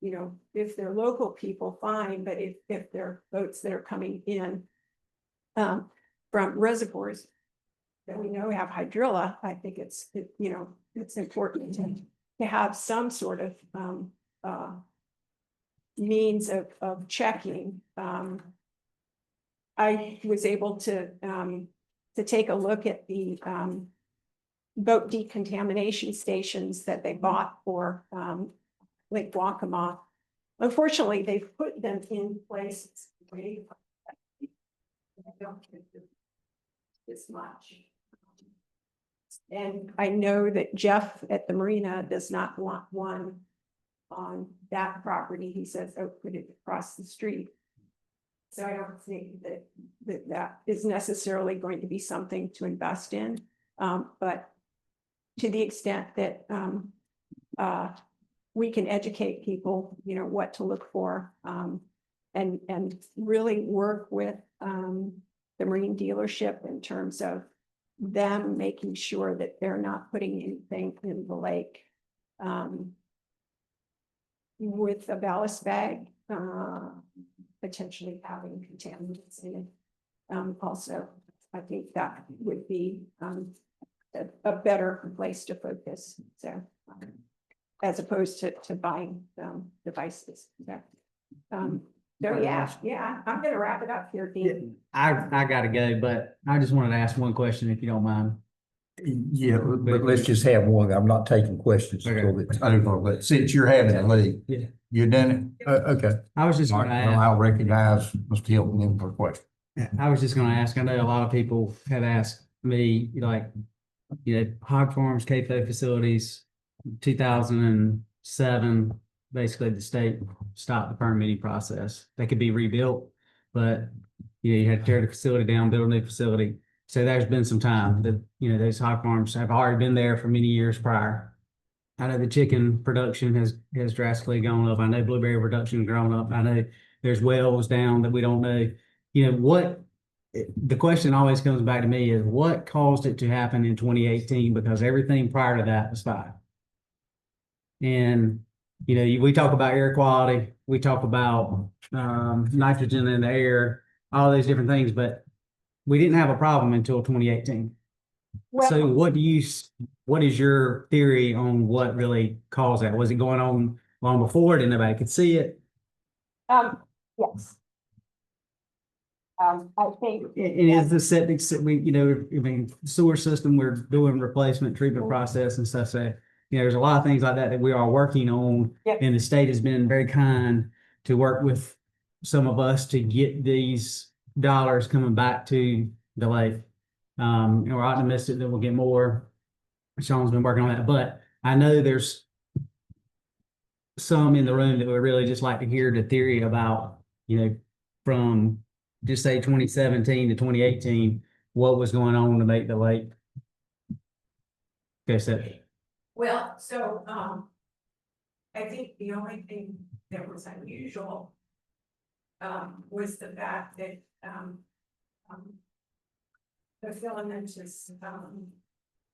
you know, if they're local people, fine, but if they're boats that are coming in from reservoirs that we know have hydrilla, I think it's important to have some sort of means of checking. I was able to take a look at the boat decontamination stations that they bought for Lake Waccamaw. Unfortunately, they've put them in places where I don't think this much. And I know that Jeff at the marina does not want one on that property. He says, oh, put it across the street. So I don't think that is necessarily going to be something to invest in. But to the extent that we can educate people, you know, what to look for, and really work with the marine dealership in terms of them making sure that they're not putting anything in the lake with a ballast bag, potentially having contaminants in it. Also, I think that would be a better place to focus. So, as opposed to buying devices. So yeah, I'm gonna wrap it up here, Dean. I gotta go, but I just wanted to ask one question if you don't mind. Yeah, but let's just have one. I'm not taking questions until Okay. it's over, but since you're having to leave. Yeah. You done it? Okay. I was just All gonna right, well, ask, I'll recognize Mr. Hilton in for a question. I was just gonna ask, I know a lot of people have asked me, like, hog farms, CAFO facilities, 2007, basically the state stopped the permitting process. They could be rebuilt, but you had to tear the facility down, build a new facility. So there's been some time that, those hog farms have already been there for many years prior. I know the chicken production has drastically gone up. I know blueberry production has grown up. I know there's wells down that we don't know. The question always comes back to me is what caused it to happen in 2018? Because everything prior to that was fine. And, we talk about air quality, we talk about nitrogen in the air, all these different things, but we didn't have a problem until 2018. So what is your theory on what really caused that? Was it going on long before? Didn't nobody could see it? Yes. I think. And is the septic, sewer system, we're doing replacement treatment process and stuff. So, there's a lot of things like that that we are working on. Yep. And the state has been very kind to work with some of us to get these dollars coming back to the lake. We're optimistic that we'll get more. Sean's been working on that, but I know there's some in the room that would really just like to hear the theory about, from just say 2017 to 2018, what was going on to make the lake. Okay, so. Well, so, I think the only thing that was unusual, was the fact that, the filamentous,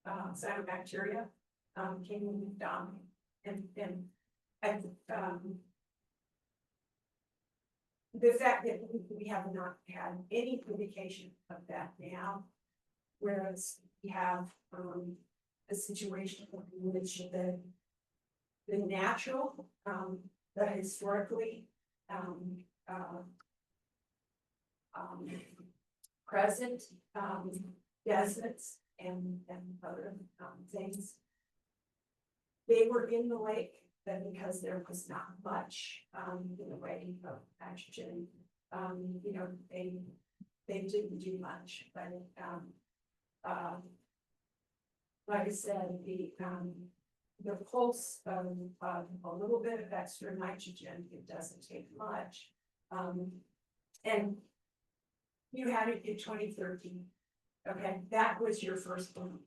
cyanobacteria, came in down and, the fact that we have not had any indication of that now, whereas we have, a situation in which the natural, the historically, present, deserts and other, things. They were in the lake, but because there was not much, in the way of nitrogen, they didn't do much, but, like I said, the pulse of a little bit of extra nitrogen, it doesn't take much. And you had it in 2013. Okay, that was your first one.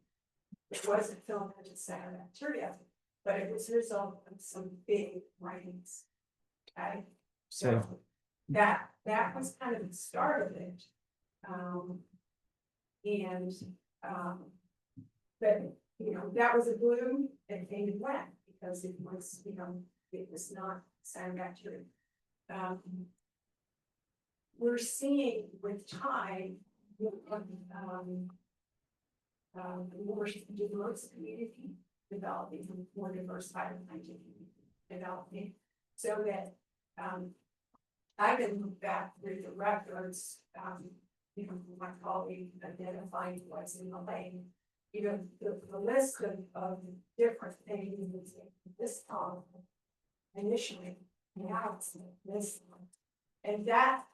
It wasn't filamentous cyanobacteria, but it was a result of some big rains. Okay, so that was kind of the start of it. But that was a bloom and came and went because it was, it was not cyanobacteria. We're seeing with time, more diverse community developing, more diversified developing, so that I can look back through the records, my colleague identifying what's in the lane. The list of different things in this column initially, now it's this one. And that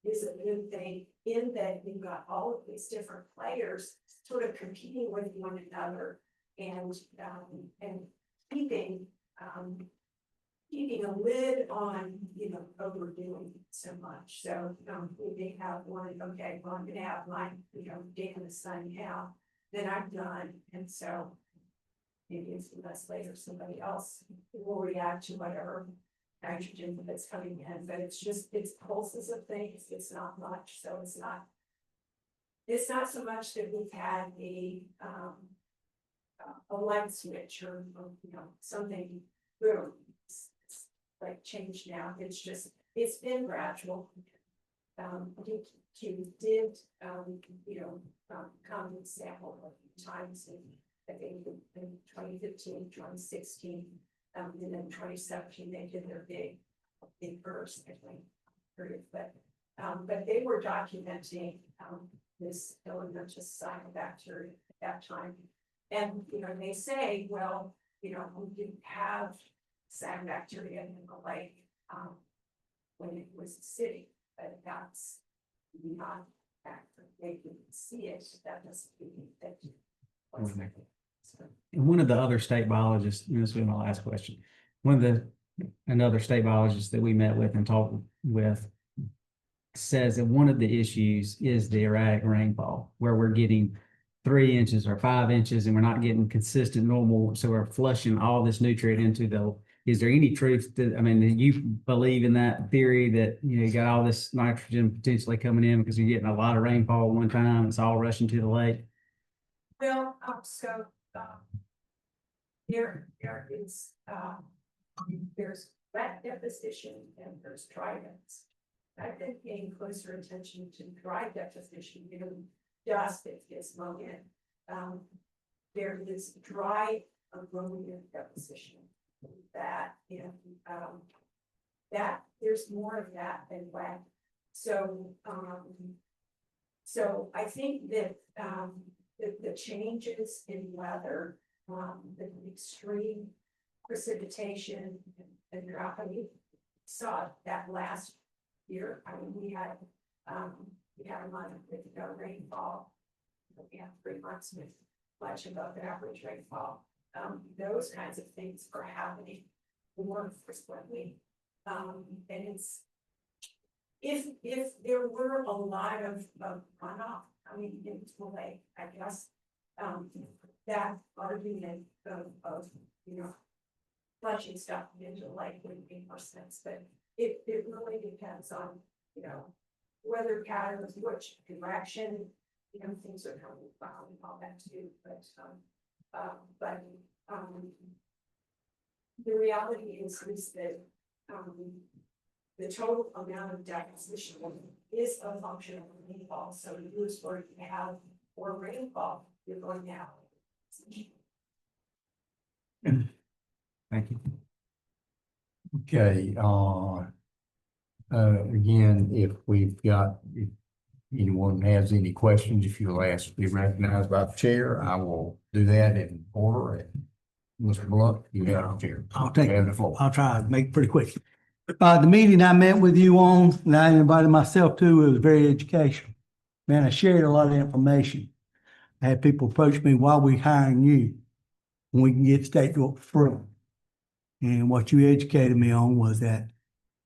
is a good thing in that you've got all of these different players sort of competing with one another and keeping a lid on, overdoing so much. So, we may have one, okay, well, I'm gonna have my, day in the sun now, then I'm done. And so maybe it's less later, somebody else will react to whatever nitrogen that's coming in, but it's pulses of things. It's not much. So it's not so much that we've had a light switch or something boom. It's like change now. It's been gradual. I think Q did, come and sample a few times I think in 2015, 2016, and then 2017, they did their big burst, I think, period. But they were documenting, this filamentous cyanobacteria at that time. And, they say, well, we didn't have sand bacteria in the lake, when it was a city, but that's not accurate. They can see it, that doesn't mean that. And one of the other state biologists, this will be my last question. Another state biologist that we met with and talked with says that one of the issues is the erratic rainfall, where we're getting 3 inches or 5 inches and we're not getting consistent normal. So we're flushing all this nutrient into is there any truth to, I mean, do you believe in that theory that, you got all this nitrogen potentially coming in because you're getting a lot of rainfall at one time, it's all rushing to the lake? Well, there is, there's wet deposition and there's dry deposition. I've been paying closer attention to dry deposition, dust that gets blown in. There is dry ammonia deposition that, that there's more of that than wet. So I think that, the changes in weather, the extreme precipitation and drought, we saw that last year. I mean, we had a month with no rainfall. We had 3 months with much above average rainfall. Those kinds of things are happening more frequently. And it's, if there were a lot of runoff coming into the lake, I guess, that argument of flushing stuff into the lake wouldn't make more sense, but it really depends on, weather patterns, which direction, things are coming from and all that too, but the reality is that, the total amount of deposition is a function of rainfall. So you lose where you have more rainfall, you're going to have. Thank you. Okay, again, if anyone has any questions, if you'll ask to be recognized by the chair, I will do that in order. And Mr. Blunt, you have the chair. I'll take You have the floor. I'll try to make it pretty quick. The meeting I met with you on, and I invited myself to, it was very educational. Man, I shared a lot of information. I had people approach me, why we hiring you when we can get state for free? And what you educated me on was that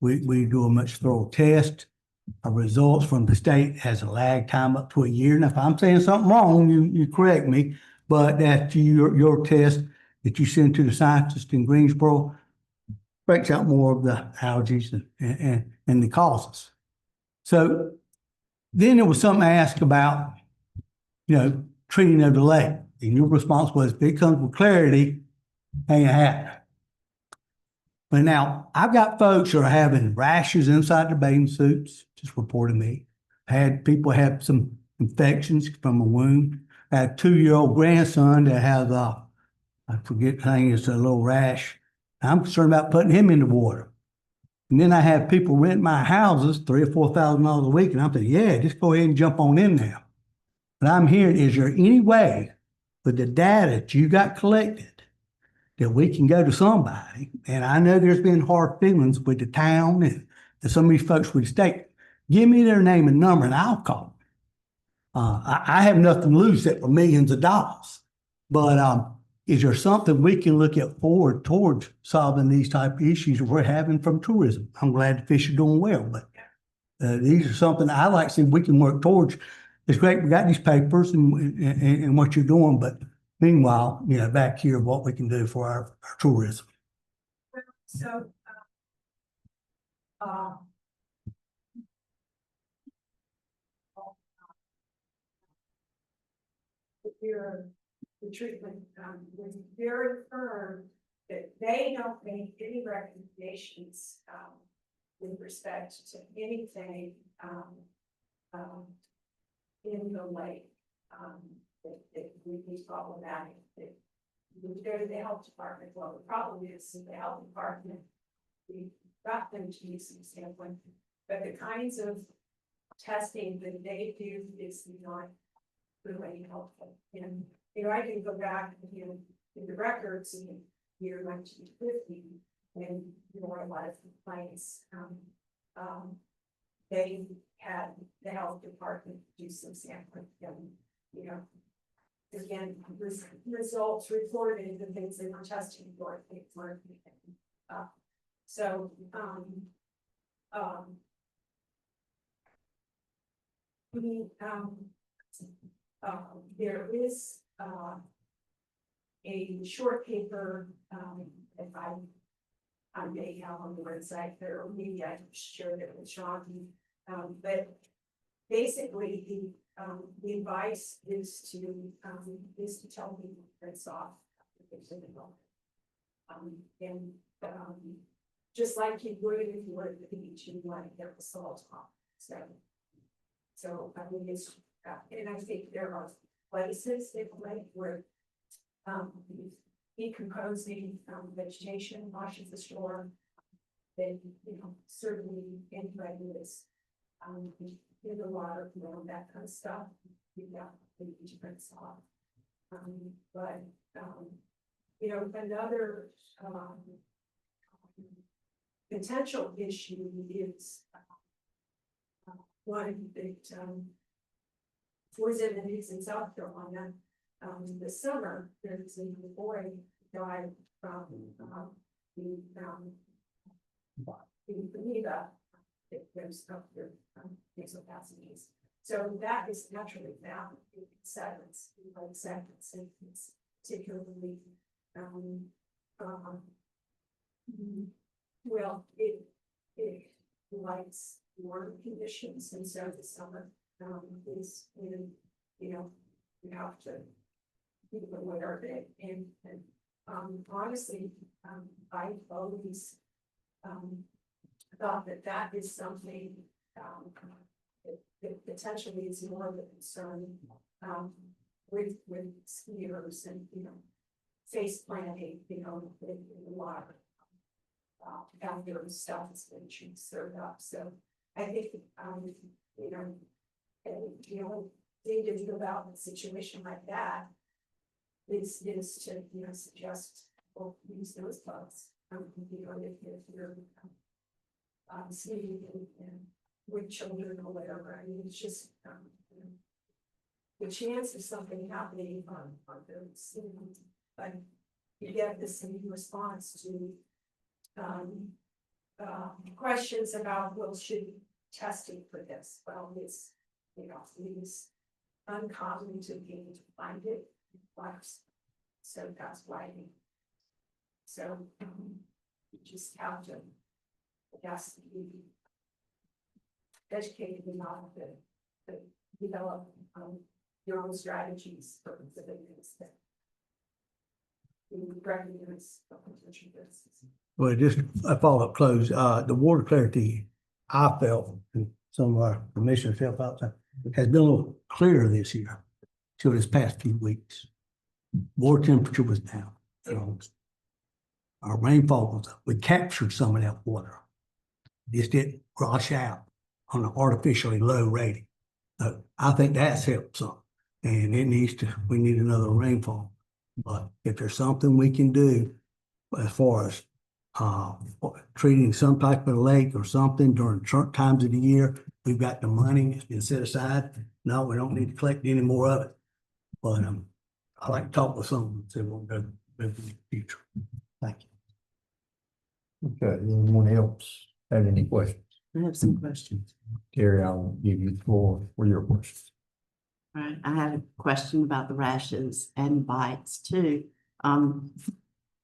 we do a much thorough test. Our results from the state has a lag time up to a year. Now, if I'm saying something wrong, you correct me, but that your test that you send to the scientists in Greensboro breaks out more of the allergies and the causes. So then there was something I asked about, treating of the lake. And your response was, if it comes with clarity, ain't happening. But now I've got folks who are having rashes inside their bathing suits, just reported me. Had people have some infections from a wound. I had a 2-year-old grandson that has I forget the thing, it's a little rash. I'm concerned about putting him in the water. And then I have people rent my houses $3,000 or $4,000 a week, and I'm thinking, yeah, just go ahead and jump on in there. But I'm hearing, is there any way with the data that you got collected that we can go to somebody? And I know there's been hard feelings with the town and some of these folks with the state. Give me their name and number, and I'll call them. I have nothing to lose except for millions of dollars. But is there something we can look at forward towards solving these type of issues we're having from tourism? I'm glad the fish are doing well, but these are something I like to see we can work towards. It's great we got these papers and what you're doing, but meanwhile, back here, what we can do for our tourism. So, the treatment was very firm that they don't make any recommendations with respect to anything in the lake that would be problematic. We go to the health department. Well, the problem is the health department, we got them to use some sampling, but the kinds of testing that they do is not really helpful. And I can go back in the records in the year 1950, and there were a lot of complaints. They had the health department do some sampling, and, again, results reported, the things they were testing for, things weren't. So, there is, a short paper, if I may have on the website, there, or maybe I shared it with Sean. But basically, the advice is to tell people it's off. And, just like you would if you were at the beach and you want to get the salt off. So I mean, it's, and I think there are places that where decomposing vegetation washes the shore. Then, certainly anybody that's in the water, that kind of stuff, you've got the different off. But another potential issue is one that was in the news in South Carolina this summer. There's a boy died from the amoeba that goes up your nasal passages. So that is naturally found in segments, and it's particularly well, it likes warm conditions, and so the summer is when you have to be aware of it. And honestly, I've always thought that is something that potentially is more of a concern with skiers and face planting, in a lot of outdoor stuff has been served up. So I think thing to do about a situation like that is to suggest or use those bugs. If you're sneezing and with children or whatever, I mean, it's just the chance of something happening on those, but you get the same response to questions about, well, should testing for this? Well, it's it is uncommon to be able to find it in flux, so that's why. So you just have to, I guess, be educated enough to develop your own strategies for the things that you recognize potential risks. Well, just a follow-up close, the water clarity I felt, and some of our commissioners help out there, has been a little clearer this year, till this past few weeks. Water temperature was down. Our rainfall was up. We captured some of that water. Just didn't rush out on an artificially low rating. I think that's helped some, and we need another rainfall. But if there's something we can do as far as treating some type of lake or something during certain times of the year, we've got the money, it's been set aside. No, we don't need to collect any more of it. But I like to talk with someone and see what we're going to do in the future. Thank you. Okay, anyone else have any questions? I have some questions. Terry, I'll give you the floor for your questions. All right, I had a question about the rashes and bites too.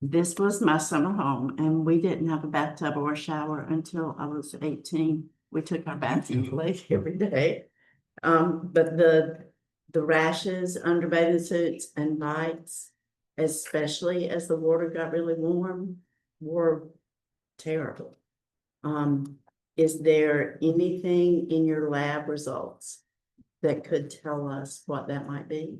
This was my summer home, and we didn't have a bathtub or a shower until I was 18. We took our bath in the lake every day. But the rashes under bathing suits and bites, especially as the water got really warm, were terrible. Is there anything in your lab results that could tell us what that might be?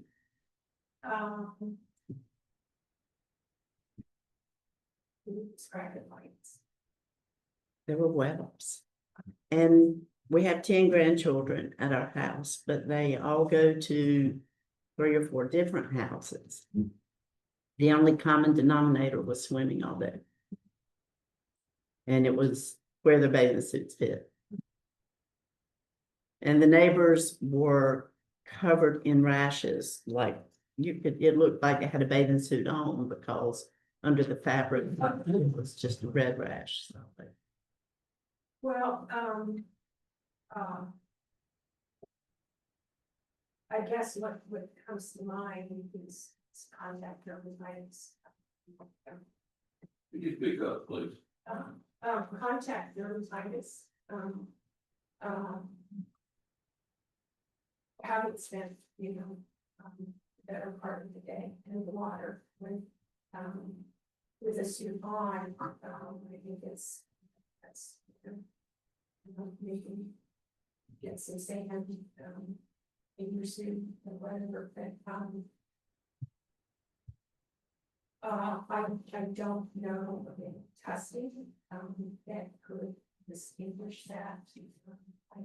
There were webs. And we have 10 grandchildren at our house, but they all go to 3 or 4 different houses. The only common denominator was swimming all day. And it was where the bathing suits fit. And the neighbors were covered in rashes, like it looked like they had a bathing suit on because under the fabric, it was just a red rash. So, Well, I guess what comes to mind is contact dermatitis. Could you speak up, please? Contact dermatitis. Haven't spent, better part of the day in the water with a suit on. I think that's maybe get some sand in your suit or whatever, but I don't know of any testing that could distinguish that. I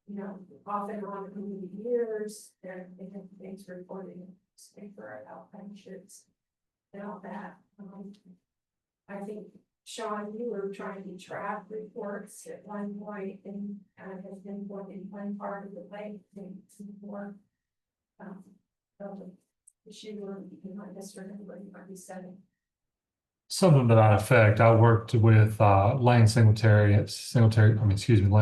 know, often on the years, there have been things reported in the newspaper about friendships and all that. I think, Sean, you were trying to track reports at one point and has been in one part of the lake and some more issue or you might discern what you might be setting. Something to that effect. I worked with Lane Lane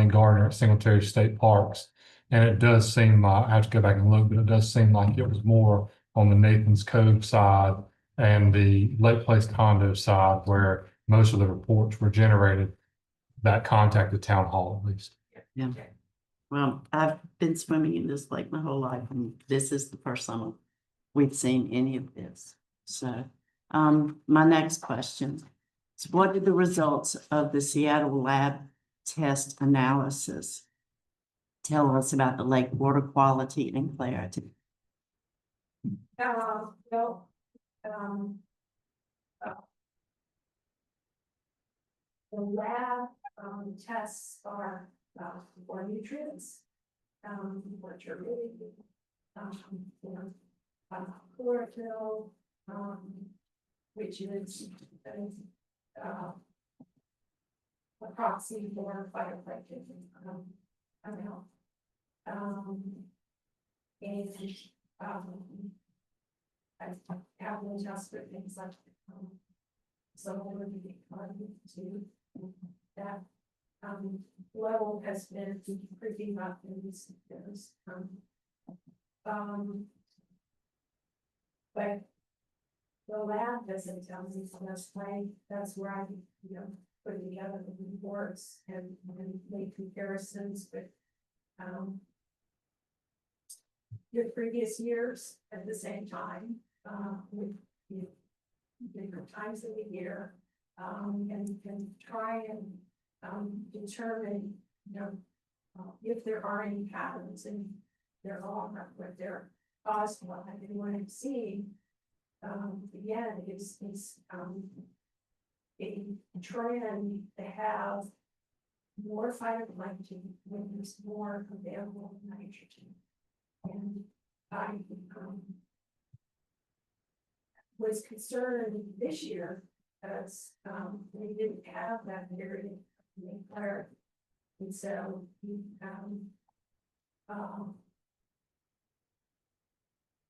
Gardner at Singletary State Parks. And it does seem, I have to go back and look, but it does seem like it was more on the Nathan's Cove side and the Lake Place condo side where most of the reports were generated that contacted town hall at least. yeah. Well, I've been swimming in this lake my whole life, and this is the first summer we've seen any of this. So, my next question is, what did the results of the Seattle lab test analysis tell us about the lake water quality and clarity? The lab tests are for nutrients, which are really chlorophyll, which is a proxy for phytoplankton amount. And I have no test for things like some of to that level has been creeping up in these years. But the lab doesn't tell me, so that's where I, put together the reports and make comparisons with the previous years at the same time, with different times of the year, and try and determine, if there are any patterns, and there are, what they're caused by. And what I'm seeing, again, is a trend to have more phytoplankton when there's more available nitrogen. And I was concerned this year because we didn't have that period of clarity. And so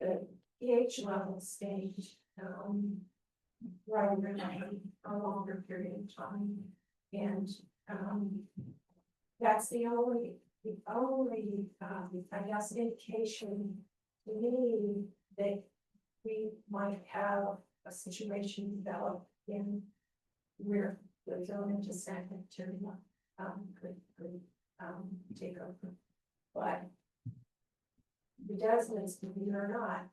the pH level stayed rather than a longer period of time. And that's the only I guess indication to me that we might have a situation develop in where the zone into San bacteria could take over. But the desmos, believe it or not,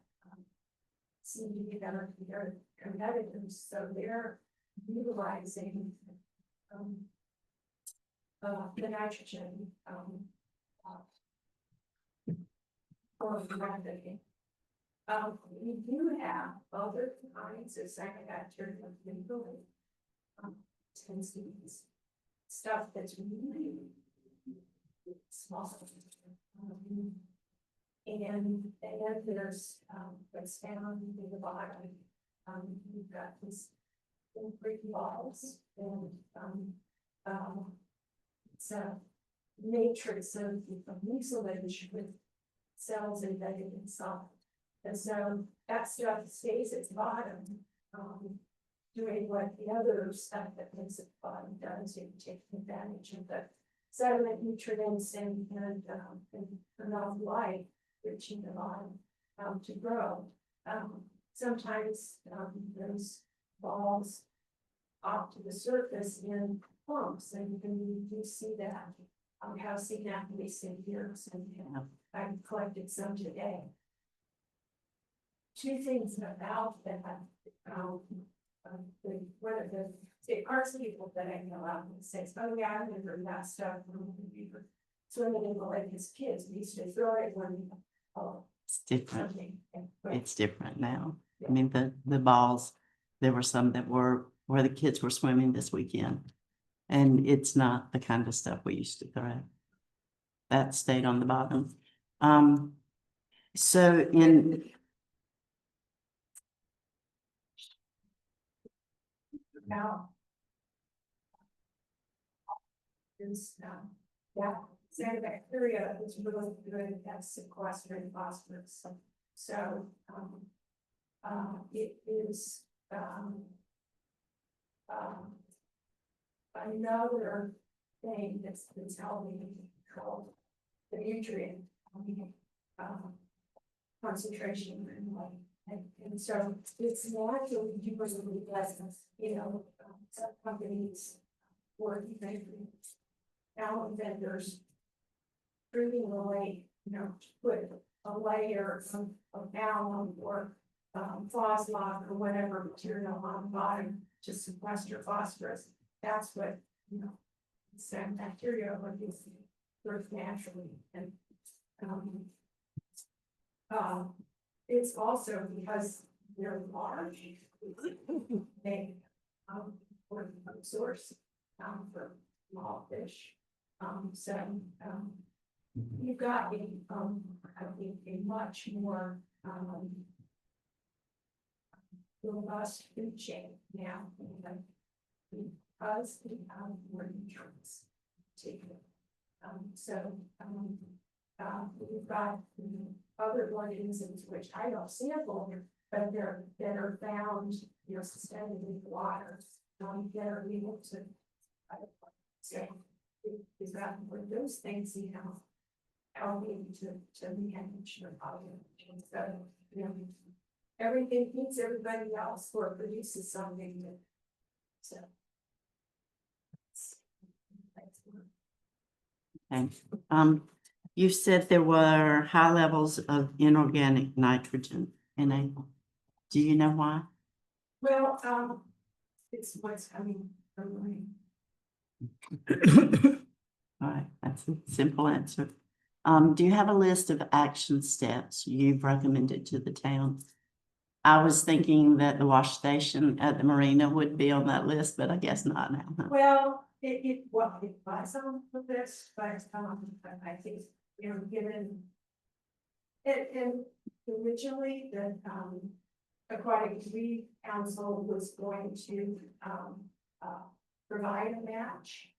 seem to be better compared to competitors, so they're utilizing the nitrogen for rapidly. We do have other kinds of cyanobacteria in the tends to be stuff that's really small. And then there's, what's found in the bottom. You've got these brick walls and, it's a matrix of mucilage with cells embedded inside. And so that stuff stays at the bottom, doing what the other stuff that makes it bottom does, you take advantage of the sediment nutrients and enough light reaching the bottom, to grow. Sometimes, those balls off to the surface in clumps, and you do see that. How seen that in recent years, and I've collected some today. Two things about that, one of the state parks people that I know out and says, oh yeah, I remember that stuff when we were swimming in the lake as kids, we used to throw it when, It's different. something. It's different now. I mean, the balls, there were some that were where the kids were swimming this weekend. And it's not the kind of stuff we used to throw. That stayed on the bottom. So in, Now. Is, that cyanobacteria is really good at sequestering phosphorus. So, it is, another thing that's helping control the nutrient, concentration and like, and so it's naturally usually less, some companies or even alum vendors proving the lake, put a layer of alum or phosphate or whatever material on the bottom to sequester phosphorus. That's what, some bacteria are using first naturally. And it's also because they're large, they for food source for small fish. You've got a much more robust food chain now, because we have more nutrients taken. We've got other organisms which I don't sample, but that are found, sustainably in water, that are able to. Is that what those things, help me to manage your population? So, everything feeds everybody else or produces something that, so. okay. You said there were high levels of inorganic nitrogen in April. Do you know why? Well, it's what's coming from rain. All right, that's a simple answer. Do you have a list of action steps you've recommended to the town? I was thinking that the wash station at the marina would be on that list, but I guess not now. Huh? Well, it was on the list, but I think, given it, and originally the Aquatic Reef Council was going to provide a match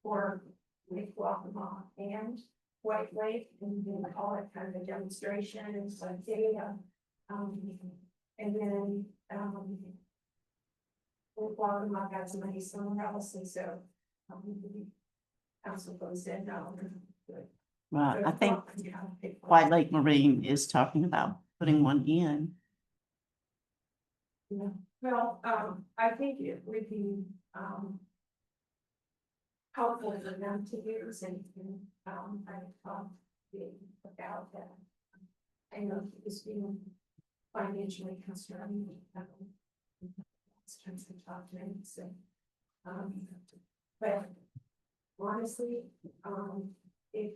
for Lake Waccamaw and White Lake, and we call it kind of a demonstration and some data. And then Lake Waccamaw got some money somewhere else, and so the council said no. Well, I think White Lake Marine is talking about putting one in. Yeah, well, I think it would be helpful for them to use, and I talked about that. I know he was being financially constrained. It's trying to talk to him, so, but honestly, if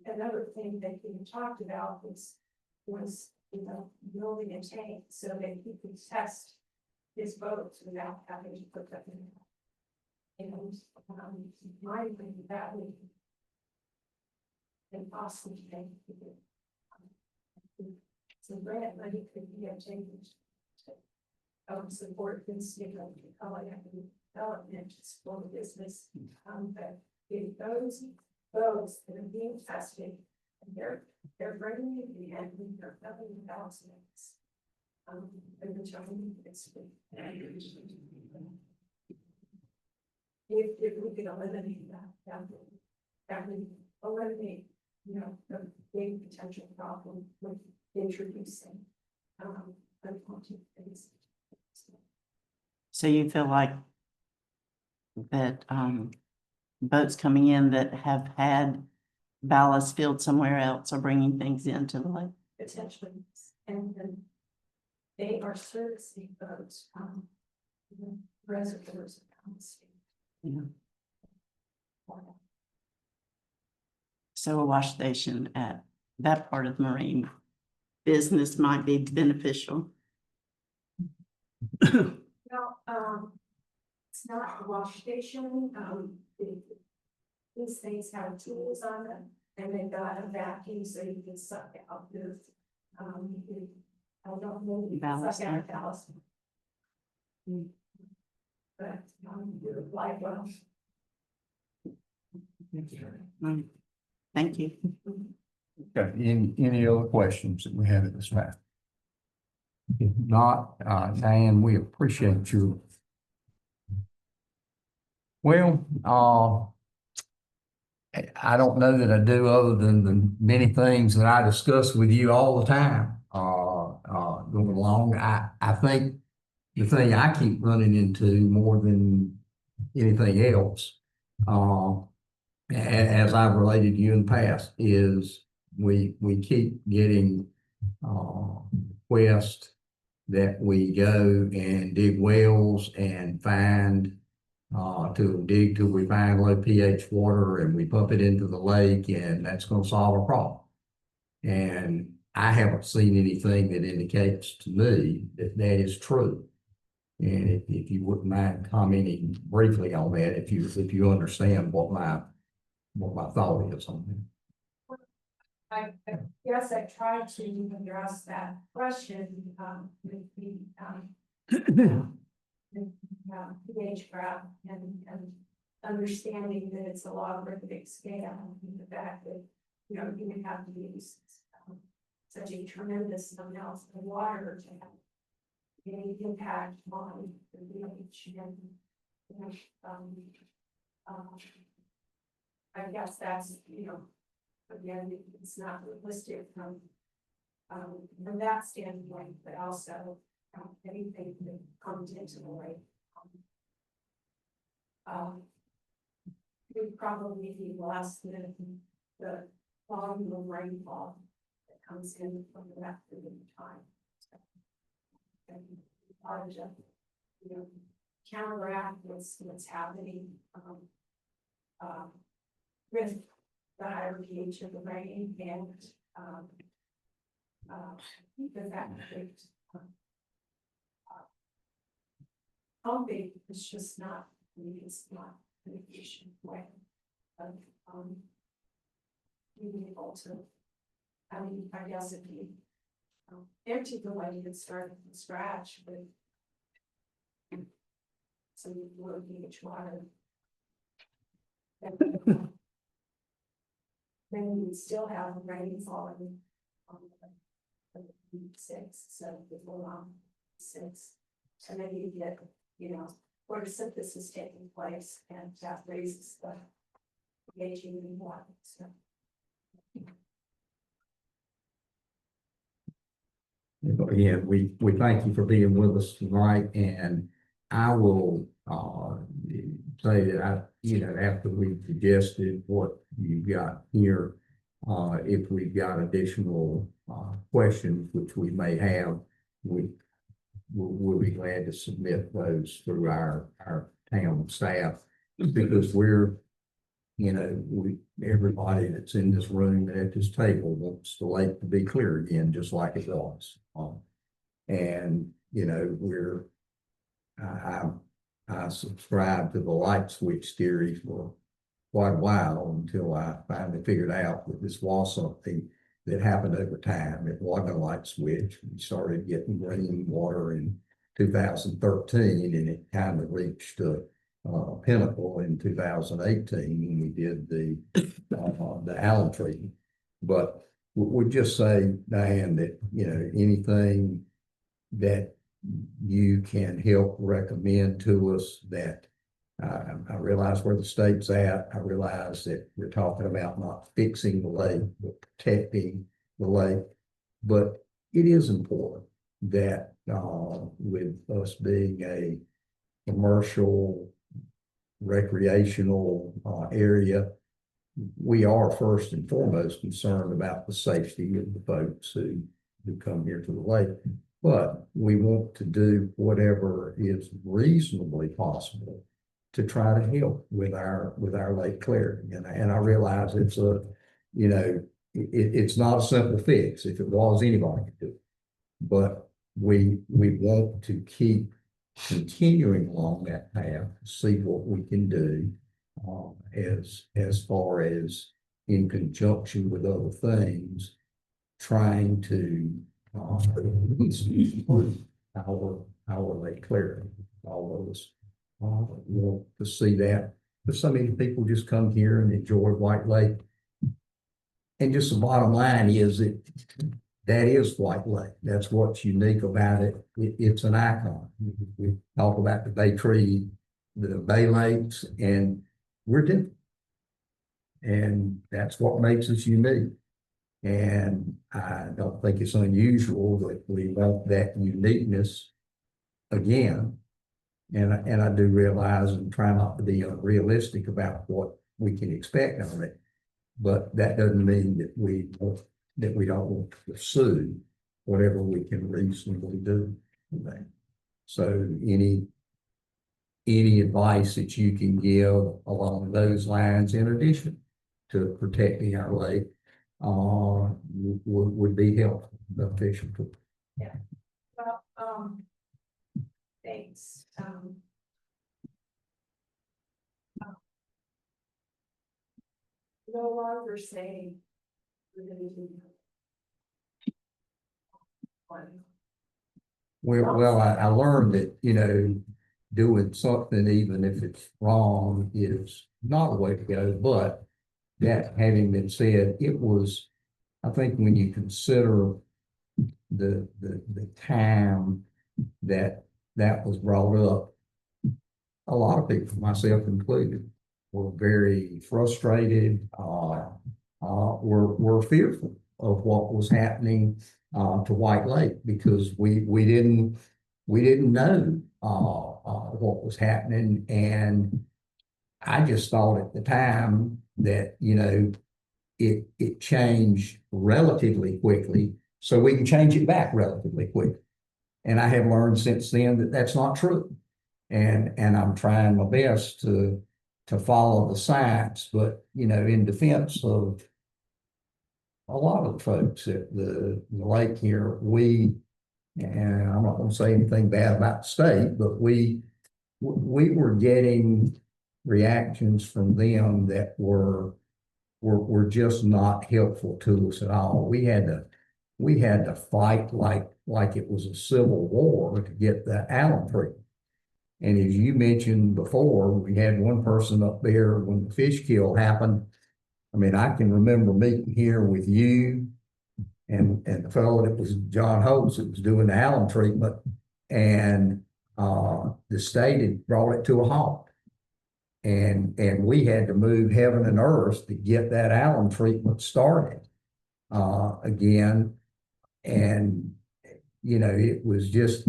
another thing that he talked about was building a tank so that he could test his boats without having to put them in. And my opinion, that would impossible thing to do. some grant money could be obtained to support this, development, small business. But if those that are being tested, and they're bringing it in, and they're having thousands. And the Chinese, if we could eliminate that would eliminate, the big potential problem with introducing, unwanted things. So you feel like that, boats coming in that have had ballast filled somewhere else are bringing things into the lake? Potentially, and then they are servicing boats, reservoirs of downstate. Yeah. So a wash station at that part of the marine business might be beneficial. No, it's not a wash station, these things have tools on them, and they've got a vacuum so you can suck out the, I don't know, you can Ballast. suck out ballast. But, you're like, well. Thank you. Okay, any other questions that we have at this time? If not, Diane, we appreciate you. Well, I don't know that I do other than the many things that I discuss with you all the time, going along. I think the thing I keep running into more than anything else, as I've related to you in the past, is we keep getting requests that we go and dig wells and find to dig till we find low pH water and we pump it into the lake, and that's going to solve our problem. And I haven't seen anything that indicates to me that that is true. And if you wouldn't mind commenting briefly on that, if you understand what my thought is on that. I guess I tried to address that question, with the, pH graph and understanding that it's a logarithmic scale, and the fact that, you would have to use such a tremendous amount of water to have any impact on the pH. And, I guess that's, again, it's not realistic from that standpoint, but also anything that comes into the lake. Would probably be less than the volume of rainfall that comes in from that period of time. So, and part of, counteract what's happening with the higher pH of the rain and because that affects pumping is just not, it's not an efficient way of being able to, I guess if you empty the lake and start from scratch with some low pH water, then you still have rain falling on the 6, so before 6, and then you get, photosynthesis taking place, and that raises the pH even more. So. Yeah, we thank you for being with us tonight, and I will say that after we suggested what you've got here, if we've got additional questions, which we may have, we'll be glad to submit those through our town staff, because we're, everybody that's in this room and at this table wants the lake to be clear again, just like it was. And I subscribed to the light switch theory for quite a while until I finally figured out that this was something that happened over time. It wasn't a light switch. We started getting green water in 2013, and it kind of reached a pinnacle in 2018 when we did the alum treatment. But we just say, Diane, that, you know, anything that you can help recommend to us that I realize where the state's at. I realize that we're talking about not fixing the lake, but protecting the lake. But it is important that with us being a commercial recreational area, we are first and foremost concerned about the safety of the folks who come here to the lake. But we want to do whatever is reasonably possible to try to help with our lake clearing. And I realize it's a, you know, it's not a simple fix. If it was, anybody could do it. But we want to keep continuing along that path, see what we can do as far as in conjunction with other things, trying to our lake clearing. All of us want to see that. But so many people just come here and enjoy White Lake. And just the bottom line is that is White Lake. That's what's unique about it. It's an icon. We talk about the Bay Tree, the Bay Lakes, and we're different. And that's what makes us unique. And I don't think it's unusual that we want that uniqueness again. And I do realize and try not to be unrealistic about what we can expect of it. But that doesn't mean that we don't want to pursue whatever we can reasonably do. So any advice that you can give along those lines, in addition to protecting our lake, would be helpful, beneficial. Yeah. Well, thanks. No longer saying we're going to do one. Well, I learned that, you know, doing something, even if it's wrong, is not the way to go. But that having been said, it was, I think when you consider the time that was brought up, a lot of people, myself included, were very frustrated, were fearful of what was happening to White Lake, because we didn't know what was happening. And I just thought at the time that, you know, it changed relatively quickly, so we can change it back relatively quickly. And I have learned since then that that's not true. And I'm trying my best to follow the science, but, you know, in defense of a lot of the folks at the lake here, and I'm not going to say anything bad about the state, but we were getting reactions from them that were just not helpful to us at all. We had to fight like it was a civil war to get the alum treatment. And as you mentioned before, we had one person up there when the fish kill happened. I mean, I can remember meeting here with you and the fellow that was John Holtz that was doing the alum treatment, and the state had brought it to a halt. And we had to move heaven and earth to get that alum treatment started again. And, you know, it was just,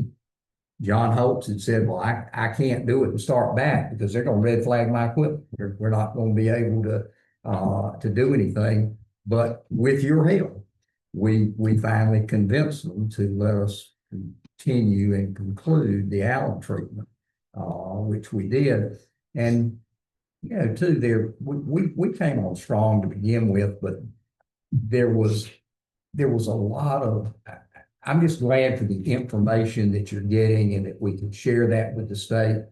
John Holtz had said, well, I can't do it and start back because they're going to red flag my equipment. We're not going to be able to do anything. But with your help, we finally convinced them to let us continue and conclude the alum treatment, which we did. And, you know, too, we came on strong to begin with, but there was a lot of, I'm just glad for the information that you're getting and that we can share that with the state.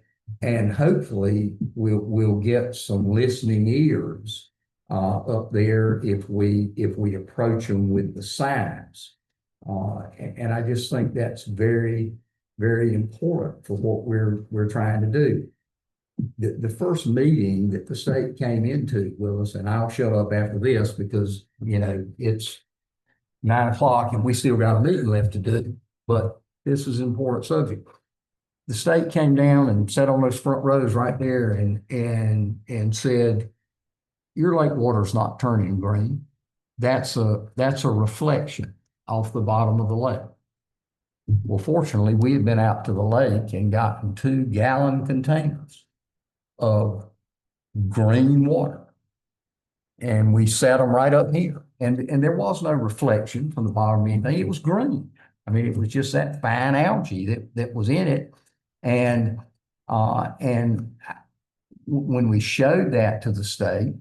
And hopefully we'll get some listening ears up there if we approach them with the signs. And I just think that's very, very important for what we're trying to do. The first meeting that the state came into, Willis, and I'll shut up after this because, it's 9 o'clock and we still got a meeting left to do, but this is an important subject. The state came down and sat on those front rows right there and said, your lake water's not turning green. That's a reflection off the bottom of the lake. Well, fortunately, we had been out to the lake and gotten 2-gallon containers of green water. And we set them right up here. And there was no reflection from the bottom of anything. It was green. I mean, it was just that fine algae that was in it. And when we showed that to the state,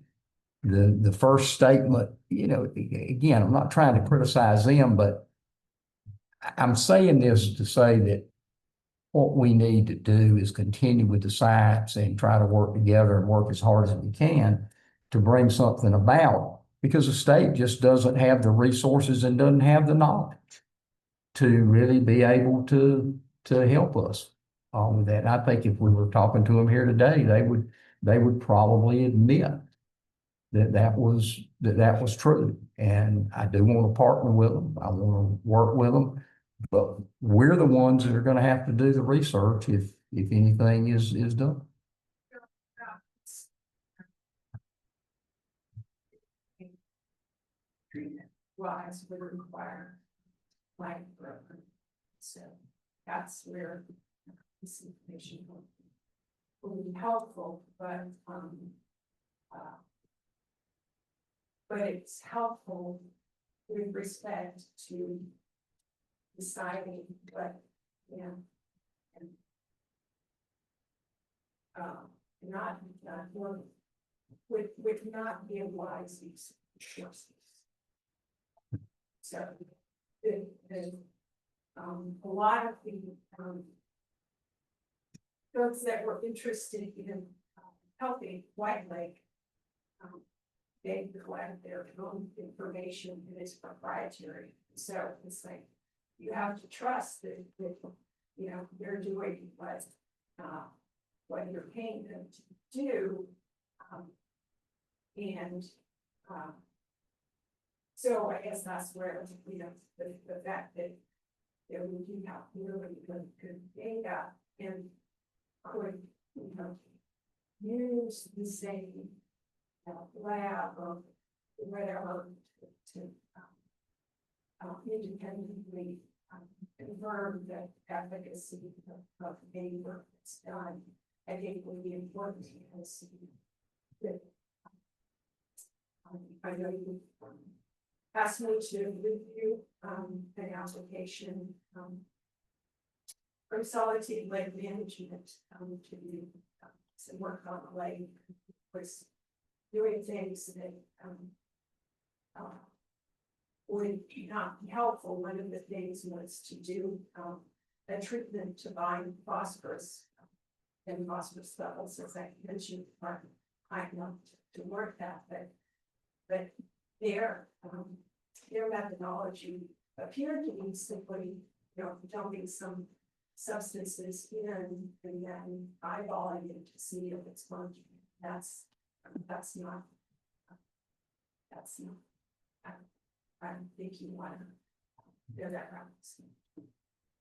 the first statement, again, I'm not trying to criticize them, but I'm saying this to say that what we need to do is continue with the science and try to work together and work as hard as we can to bring something about, because the state just doesn't have the resources and doesn't have the knowledge to really be able to help us with that. And I think if we were talking to them here today, they would probably admit that was true. And I do want to partner with them. I want to work with them, but we're the ones that are going to have to do the research if anything is done. Rise would require flag broker. So that's where this information will be helpful, but it's helpful with respect to deciding what, and would not be a wise use of resources. So a lot of the folks that were interested in helping White Lake, they collect their own information and it's proprietary. So it's like you have to trust that they're doing what you're paying them to do, so I guess that's where, the fact that we do have really good data and could, use the same lab or whatever to independently confirm the efficacy of any work that's done. I think would be important because I know you asked me to review an application from Solitude Lake Management to do some work on the lake, was doing things that would not be helpful. One of the things was to do a treatment to bind phosphorus and phosphorus levels, as I mentioned, I want to work that, but their methodology appeared to be simply, dumping some substances in and then eyeballing it to see if it's working. That's not. I think you want to do that right.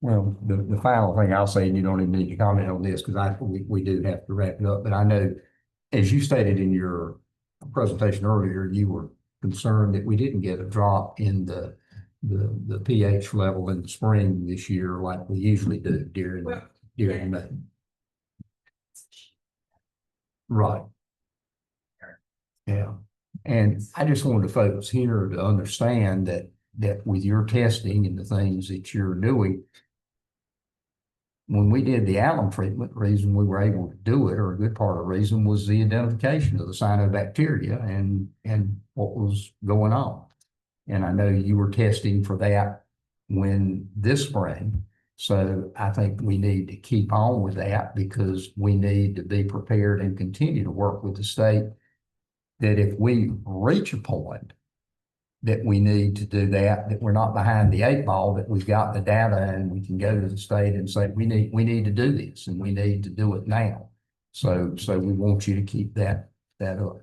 Well, the final thing I'll say, and you don't even need to comment on this because we do have to wrap it up, but I know, as you stated in your presentation earlier, you were concerned that we didn't get a drop in the pH level in the spring this year like we usually do during May. Right. Yeah. And I just wanted the folks here to understand that with your testing and the things that you're doing, when we did the alum treatment, the reason we were able to do it, or a good part of the reason, was the identification of the cyanobacteria and what was going on. And I know you were testing for that this spring. So I think we need to keep on with that because we need to be prepared and continue to work with the state that if we reach a point that we need to do that, that we're not behind the eight ball, that we've got the data and we can go to the state and say, we need to do this and we need to do it now. So we want you to keep that up.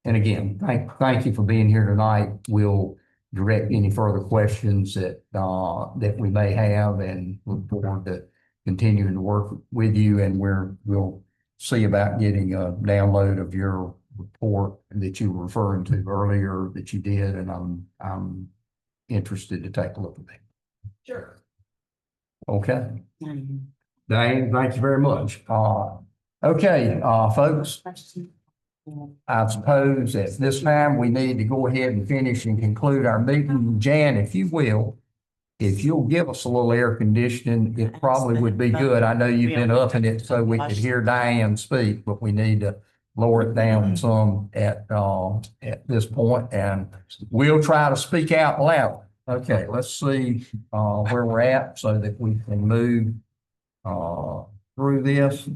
And again, thank you for being here tonight. We'll direct any further questions that we may have, and look forward to continuing to work with you. And we'll see about getting a download of your report that you were referring to earlier that you did, and I'm interested to take a look at that. Sure. Okay. Diane, thank you very much. Okay, folks, I suppose at this time we need to go ahead and finish and conclude our meeting. Jan, if you will, if you'll give us a little air conditioning, it probably would be good. I know you've been upping it so we could hear Diane speak, but we need to lower it down some at this point, and we'll try to speak out loud. Okay, let's see where we're at so that we can move through this.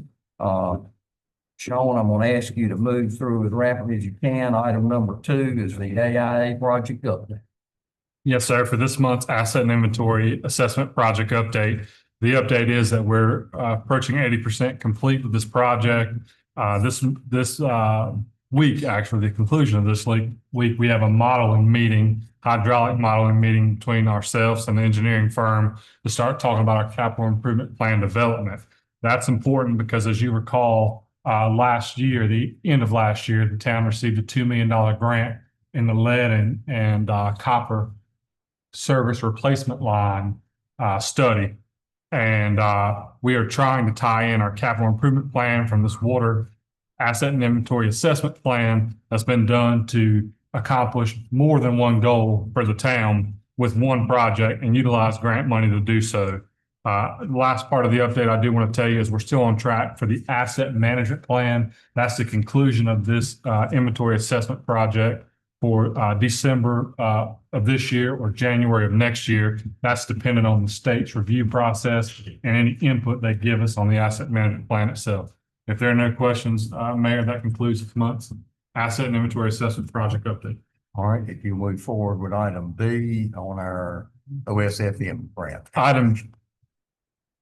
Sean, I'm going to ask you to move through as rapidly as you can. Item number 2 is the AIA project update. Yes, sir. For this month's asset and inventory assessment project update, the update is that we're approaching 80% complete with this project. This week, actually, the conclusion of this week, we have a modeling meeting, hydraulic modeling meeting between ourselves and the engineering firm to start talking about our capital improvement plan development. That's important because, as you recall, last year, the end of last year, the town received a $2 million grant in the lead and copper service replacement line study. And we are trying to tie in our capital improvement plan from this water asset and inventory assessment plan that's been done to accomplish more than one goal for the town with one project and utilize grant money to do so. The last part of the update I do want to tell you is we're still on track for the asset management plan. That's the conclusion of this inventory assessment project for December of this year or January of next year. That's dependent on the state's review process and any input they give us on the asset management plan itself. If there are no questions, Mayor, that concludes this month's asset and inventory assessment project update. All right, if you move forward with item B on our OSFM grant.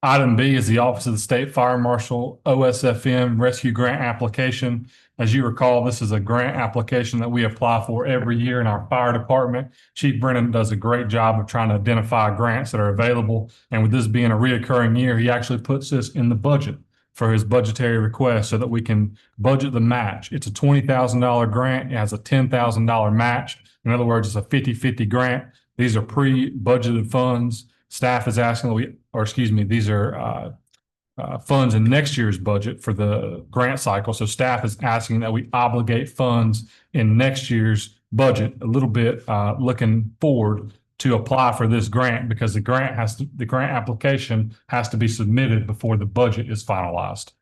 Item B is the Office of the State Fire Marshal OSFM Rescue Grant Application. As you recall, this is a grant application that we apply for every year in our fire department. Chief Brennan does a great job of trying to identify grants that are available. And with this being a reoccurring year, he actually puts this in the budget for his budgetary request so that we can budget the match. It's a $20,000 grant. It has a $10,000 match. In other words, it's a 50-50 grant. These are pre-budgeted funds. Staff is asking these are funds in next year's budget for the grant cycle. So staff is asking that we obligate funds in next year's budget, a little bit looking forward to apply for this grant, because the grant application has to be submitted before the budget is finalized.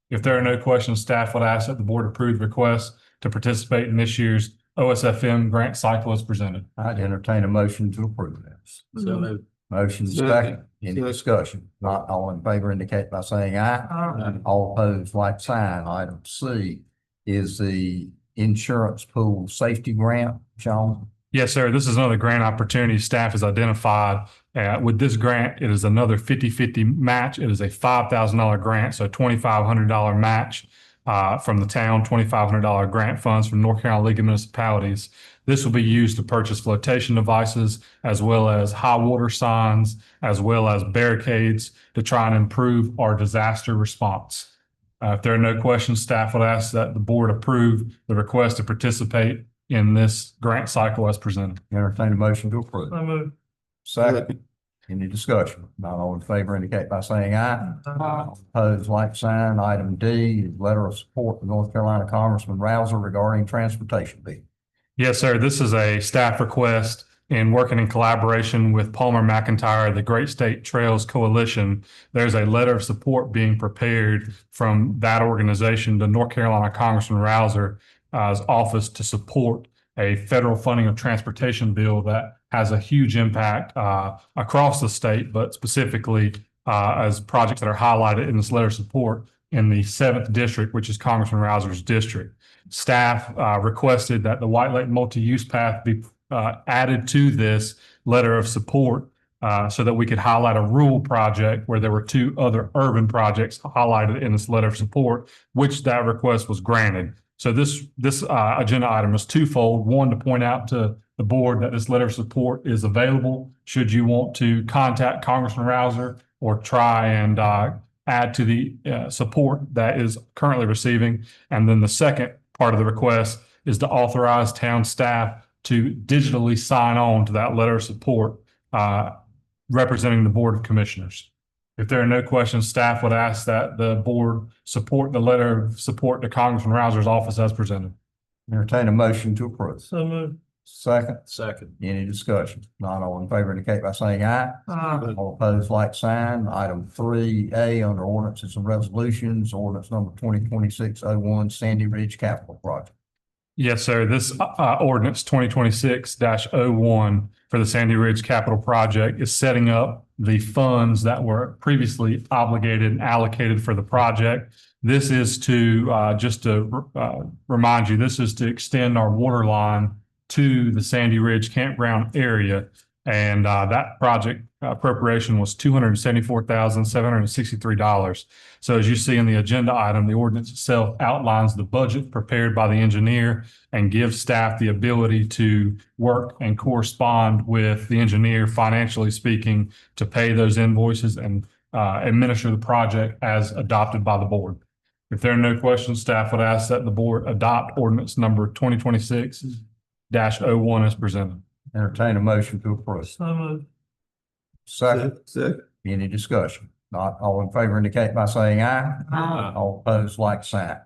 If there are no questions, staff would ask that the board approve requests to participate in this year's OSFM grant cycle as presented. I'd entertain a motion to approve this. So moved. Motion second. Any discussion? Not all in favor indicate by saying aye. All opposed, like sign. Item C is the insurance pool safety grant. Sean? Yes, sir. This is another grant opportunity staff has identified. With this grant, it is another 50-50 match. It is a $5,000 grant, so $2,500 match from the town, $2,500 grant funds from North Carolina League of Municipalities. This will be used to purchase flotation devices, as well as high water signs, as well as barricades to try and improve our disaster response. If there are no questions, staff would ask that the board approve the request to participate in this grant cycle as presented. Entertain a motion to approve. Second. Any discussion? Not all in favor indicate by saying aye. Opposed, like sign. Item D is letter of support to North Carolina Congressman Rouzer regarding transportation bill. Yes, sir. This is a staff request in working in collaboration with Palmer McIntyre, the Great State Trails Coalition. There's a letter of support being prepared from that organization to North Carolina Congressman Rouzer's office to support a federal funding of transportation bill that has a huge impact across the state, but specifically as projects that are highlighted in this letter of support in the 7th district, which is Congressman Rouzer's district. Staff requested that the White Lake multi-use path be added to this letter of support so that we could highlight a rural project where there were 2 other urban projects highlighted in this letter of support, which that request was granted. So this agenda item is twofold. One, to point out to the board that this letter of support is available should you want to contact Congressman Rouzer or try and add to the support that is currently receiving. And then the second part of the request is to authorize town staff to digitally sign on to that letter of support representing the Board of Commissioners. If there are no questions, staff would ask that the board support the letter of support to Congressman Rouzer's office as presented. Entertain a motion to approve. So moved. Second, Second. any discussion? Not all in favor indicate by saying aye. All opposed, like sign. Item 3A under ordinances and resolutions, ordinance number 2026-01, Sandy Ridge Capital Project. Yes, sir. This ordinance 2026-01 for the Sandy Ridge Capital Project is setting up the funds that were previously obligated and allocated for the project. This is to, just to remind you, this is to extend our water line to the Sandy Ridge campground area. And that project appropriation was $274,763. So as you see in the agenda item, the ordinance itself outlines the budget prepared by the engineer and gives staff the ability to work and correspond with the engineer, financially speaking, to pay those invoices and administer the project as adopted by the board. If there are no questions, staff would ask that the board adopt ordinance number 2026-01 as presented. Entertain a motion to approve. So moved. Second, Second. any discussion? Not all in favor indicate by saying aye. Aye. All opposed, like sign.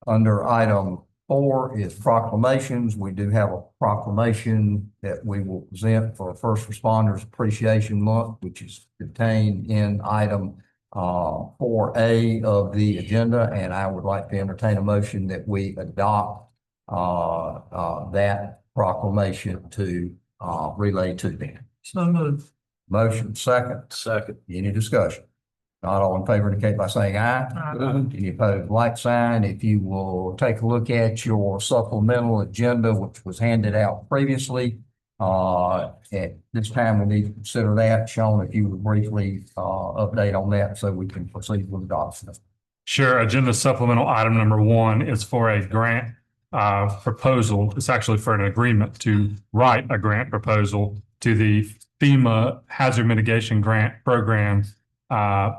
Under item 4 is proclamations. We do have a proclamation that we will present for First Responders Appreciation Month, which is contained in item 4A of the agenda, and I would like to entertain a motion that we adopt that proclamation to relay to them. So moved. Motion second. Second. Any discussion? Not all in favor indicate by saying aye. Any opposed, like sign. If you will take a look at your supplemental agenda, which was handed out previously, at this time, we need to consider that. Sean, if you would briefly update on that so we can proceed with adoption. Sure. Agenda supplemental item number 1 is for a grant proposal. It's actually for an agreement to write a grant proposal to the FEMA Hazard Mitigation Grant Program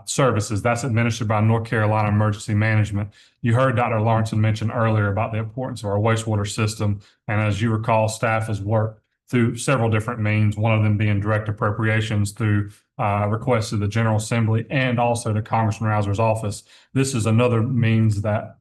services. That's administered by North Carolina Emergency Management. You heard Dr. Lawrence mention earlier about the importance of our wastewater system. And as you recall, staff has worked through several different means, one of them being direct appropriations through requests to the General Assembly and also to Congressman Rouzer's office. This is another means that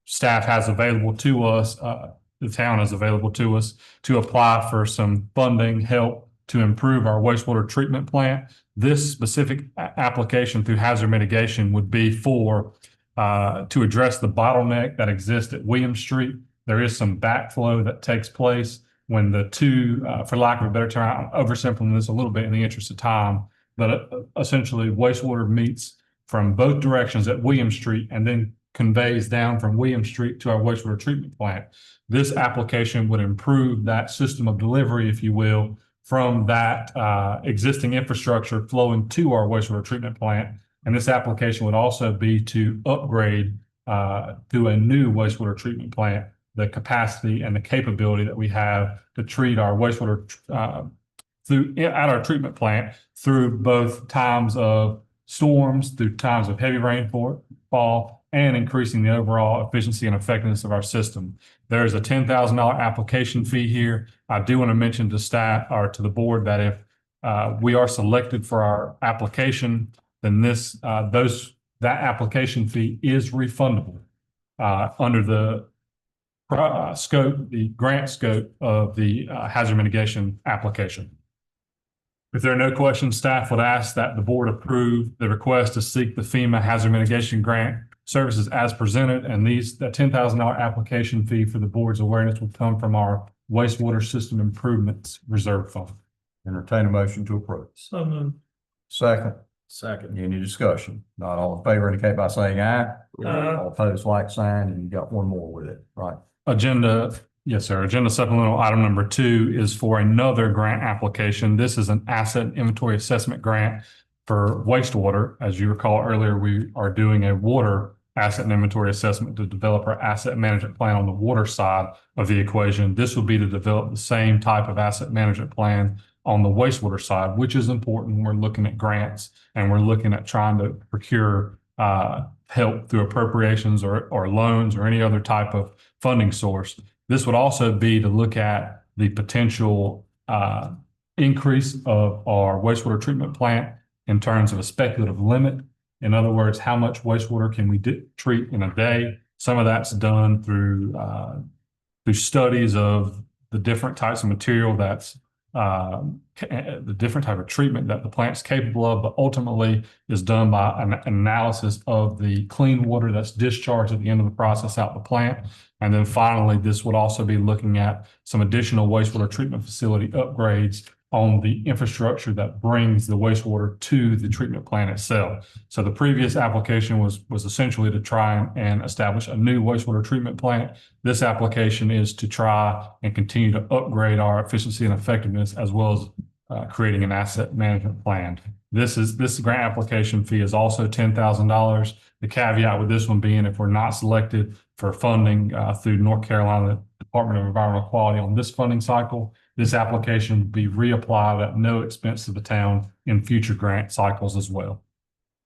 staff has available to us, the town has available to us to apply for some funding, help to improve our wastewater treatment plant. This specific application through hazard mitigation would be for to address the bottleneck that exists at William Street. There is some backflow that takes place when the two, for lack of a better term, I'm oversimplifying this a little bit in the interest of time, but essentially wastewater meets from both directions at William Street and then conveys down from William Street to our wastewater treatment plant. This application would improve that system of delivery, if you will, from that existing infrastructure flowing to our wastewater treatment plant. And this application would also be to upgrade to a new wastewater treatment plant, the capacity and the capability that we have to treat our wastewater at our treatment plant through both times of storms, through times of heavy rainfall, and increasing the overall efficiency and effectiveness of our system. There is a $10,000 application fee here. I do want to mention to staff or to the board that if we are selected for our application, then that application fee is refundable under the grant scope of the hazard mitigation application. If there are no questions, staff would ask that the board approve the request to seek the FEMA hazard mitigation grant services as presented, and the $10,000 application fee for the board's awareness will come from our wastewater system improvements reserve fund. Entertain a motion to approve. So moved. Second, Second. any discussion? Not all in favor indicate by saying aye. All opposed, like sign, and you got one more with it, right? Agenda, yes, sir. Agenda supplemental item number 2 is for another grant application. This is an asset inventory assessment grant for wastewater. As you recall earlier, we are doing a water asset and inventory assessment to develop our asset management plan on the water side of the equation. This will be to develop the same type of asset management plan on the wastewater side, which is important when we're looking at grants and we're looking at trying to procure help through appropriations or loans or any other type of funding source. This would also be to look at the potential increase of our wastewater treatment plant in terms of a speculative limit. In other words, how much wastewater can we treat in a day? Some of that's done through studies of the different types of material that's the different type of treatment that the plant's capable of, but ultimately is done by an analysis of the clean water that's discharged at the end of the process out the plant. And then finally, this would also be looking at some additional wastewater treatment facility upgrades on the infrastructure that brings the wastewater to the treatment plant itself. So the previous application was essentially to try and establish a new wastewater treatment plant. This application is to try and continue to upgrade our efficiency and effectiveness, as well as creating an asset management plan. This grant application fee is also $10,000. The caveat with this one being, if we're not selected for funding through North Carolina Department of Environmental Quality on this funding cycle, this application will be reapplied at no expense to the town in future grant cycles as well.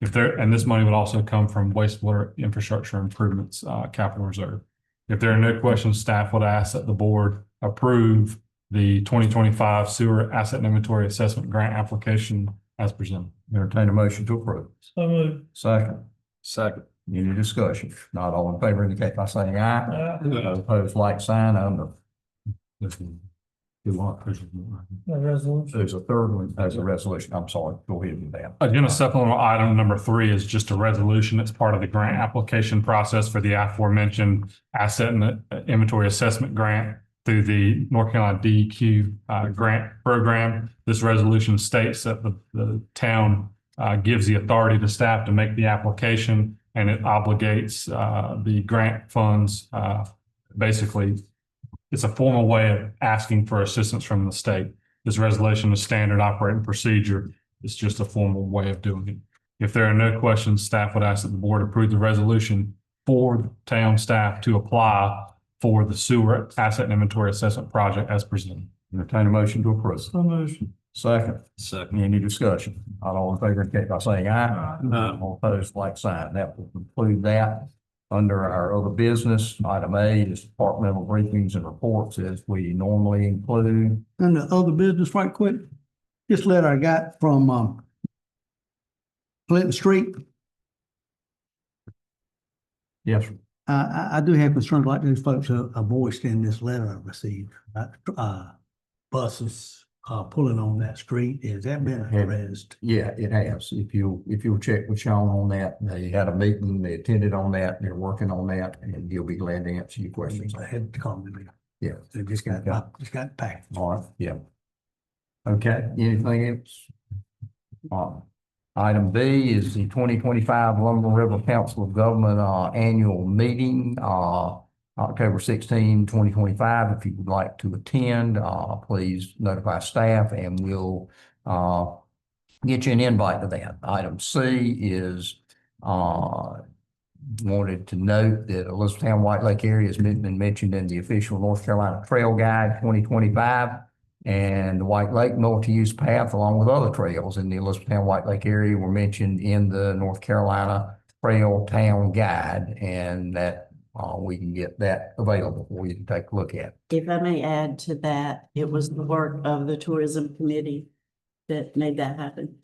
And this money would also come from wastewater infrastructure improvements capital reserve. If there are no questions, staff would ask that the board approve the 2025 sewer asset inventory assessment grant application as presented. Entertain a motion to approve. So moved. Second. Second. Any discussion? Not all in favor indicate by saying aye. All opposed, like sign. There's a third one as a resolution. I'm sorry. Go ahead with that. Agenda supplemental item number 3 is just a resolution. It's part of the grant application process for the aforementioned asset and inventory assessment grant through the North Carolina DEQ grant program. This resolution states that the town gives the authority to staff to make the application, and it obligates the grant funds. Basically, it's a formal way of asking for assistance from the state. This resolution is standard operating procedure. It's just a formal way of doing it. If there are no questions, staff would ask that the board approve the resolution for the town staff to apply for the sewer asset and inventory assessment project as presented. Entertain a motion to approve. So moved. Second. Second. Any discussion? Not all in favor indicate by saying aye. All opposed, like sign. That will conclude that. Under our other business, item A is departmental briefings and reports as we normally include. And the other business right quick, this letter I got from Clinton Street. Yes, sir. I do have concerns like those folks are voiced in this letter I received. Buses pulling on that street. Has that been addressed? Yeah, it has. If you'll check with Sean on that, they had a meeting, they attended on that, they're working on that, and he'll be glad to answer your questions. I had to call me. Yeah. They just got packed. All right, yeah. Okay, anything else? Item B is the 2025 Lumber River Council of Government annual meeting, October 16, 2025. If you would like to attend, please notify staff and we'll get you an invite to that. Item C is wanted to note that Elizabethtown White Lake area has been mentioned in the official North Carolina Trail Guide 2025. And the White Lake multi-use path, along with other trails in the Elizabethtown White Lake area, were mentioned in the North Carolina Trail Town Guide, and that we can get that available for you to take a look at. If I may add to that, it was the work of the tourism committee that made that happen.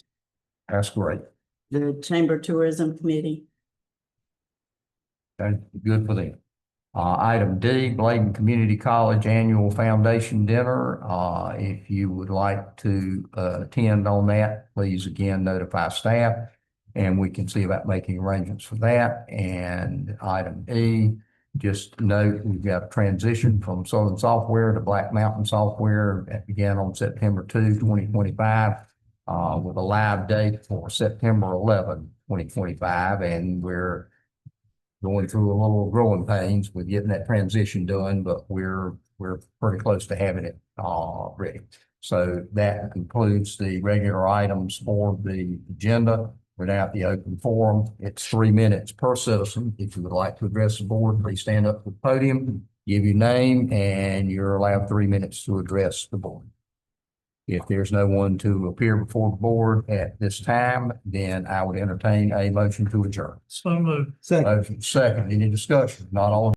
That's great. The Chamber Tourism Committee. Okay, good for them. Item D, Bladen Community College Annual Foundation Dinner. If you would like to attend on that, please again notify staff and we can see about making arrangements for that. And item E, just note we've got a transition from Southern Software to Black Mountain Software that began on September 2, 2025 with a live date for September 11, 2025. And we're going through a little growing pains with getting that transition done, but we're pretty close to having it, ready. So that concludes the regular items for the agenda. Without the open forum, it's 3 minutes per citizen. If you would like to address the board, please stand up to the podium, give your name, and you're allowed 3 minutes to address the board. If there's no one to appear before the board at this time, then I would entertain a motion to adjourn. So moved. Second. Motion second, any discussion? Not all in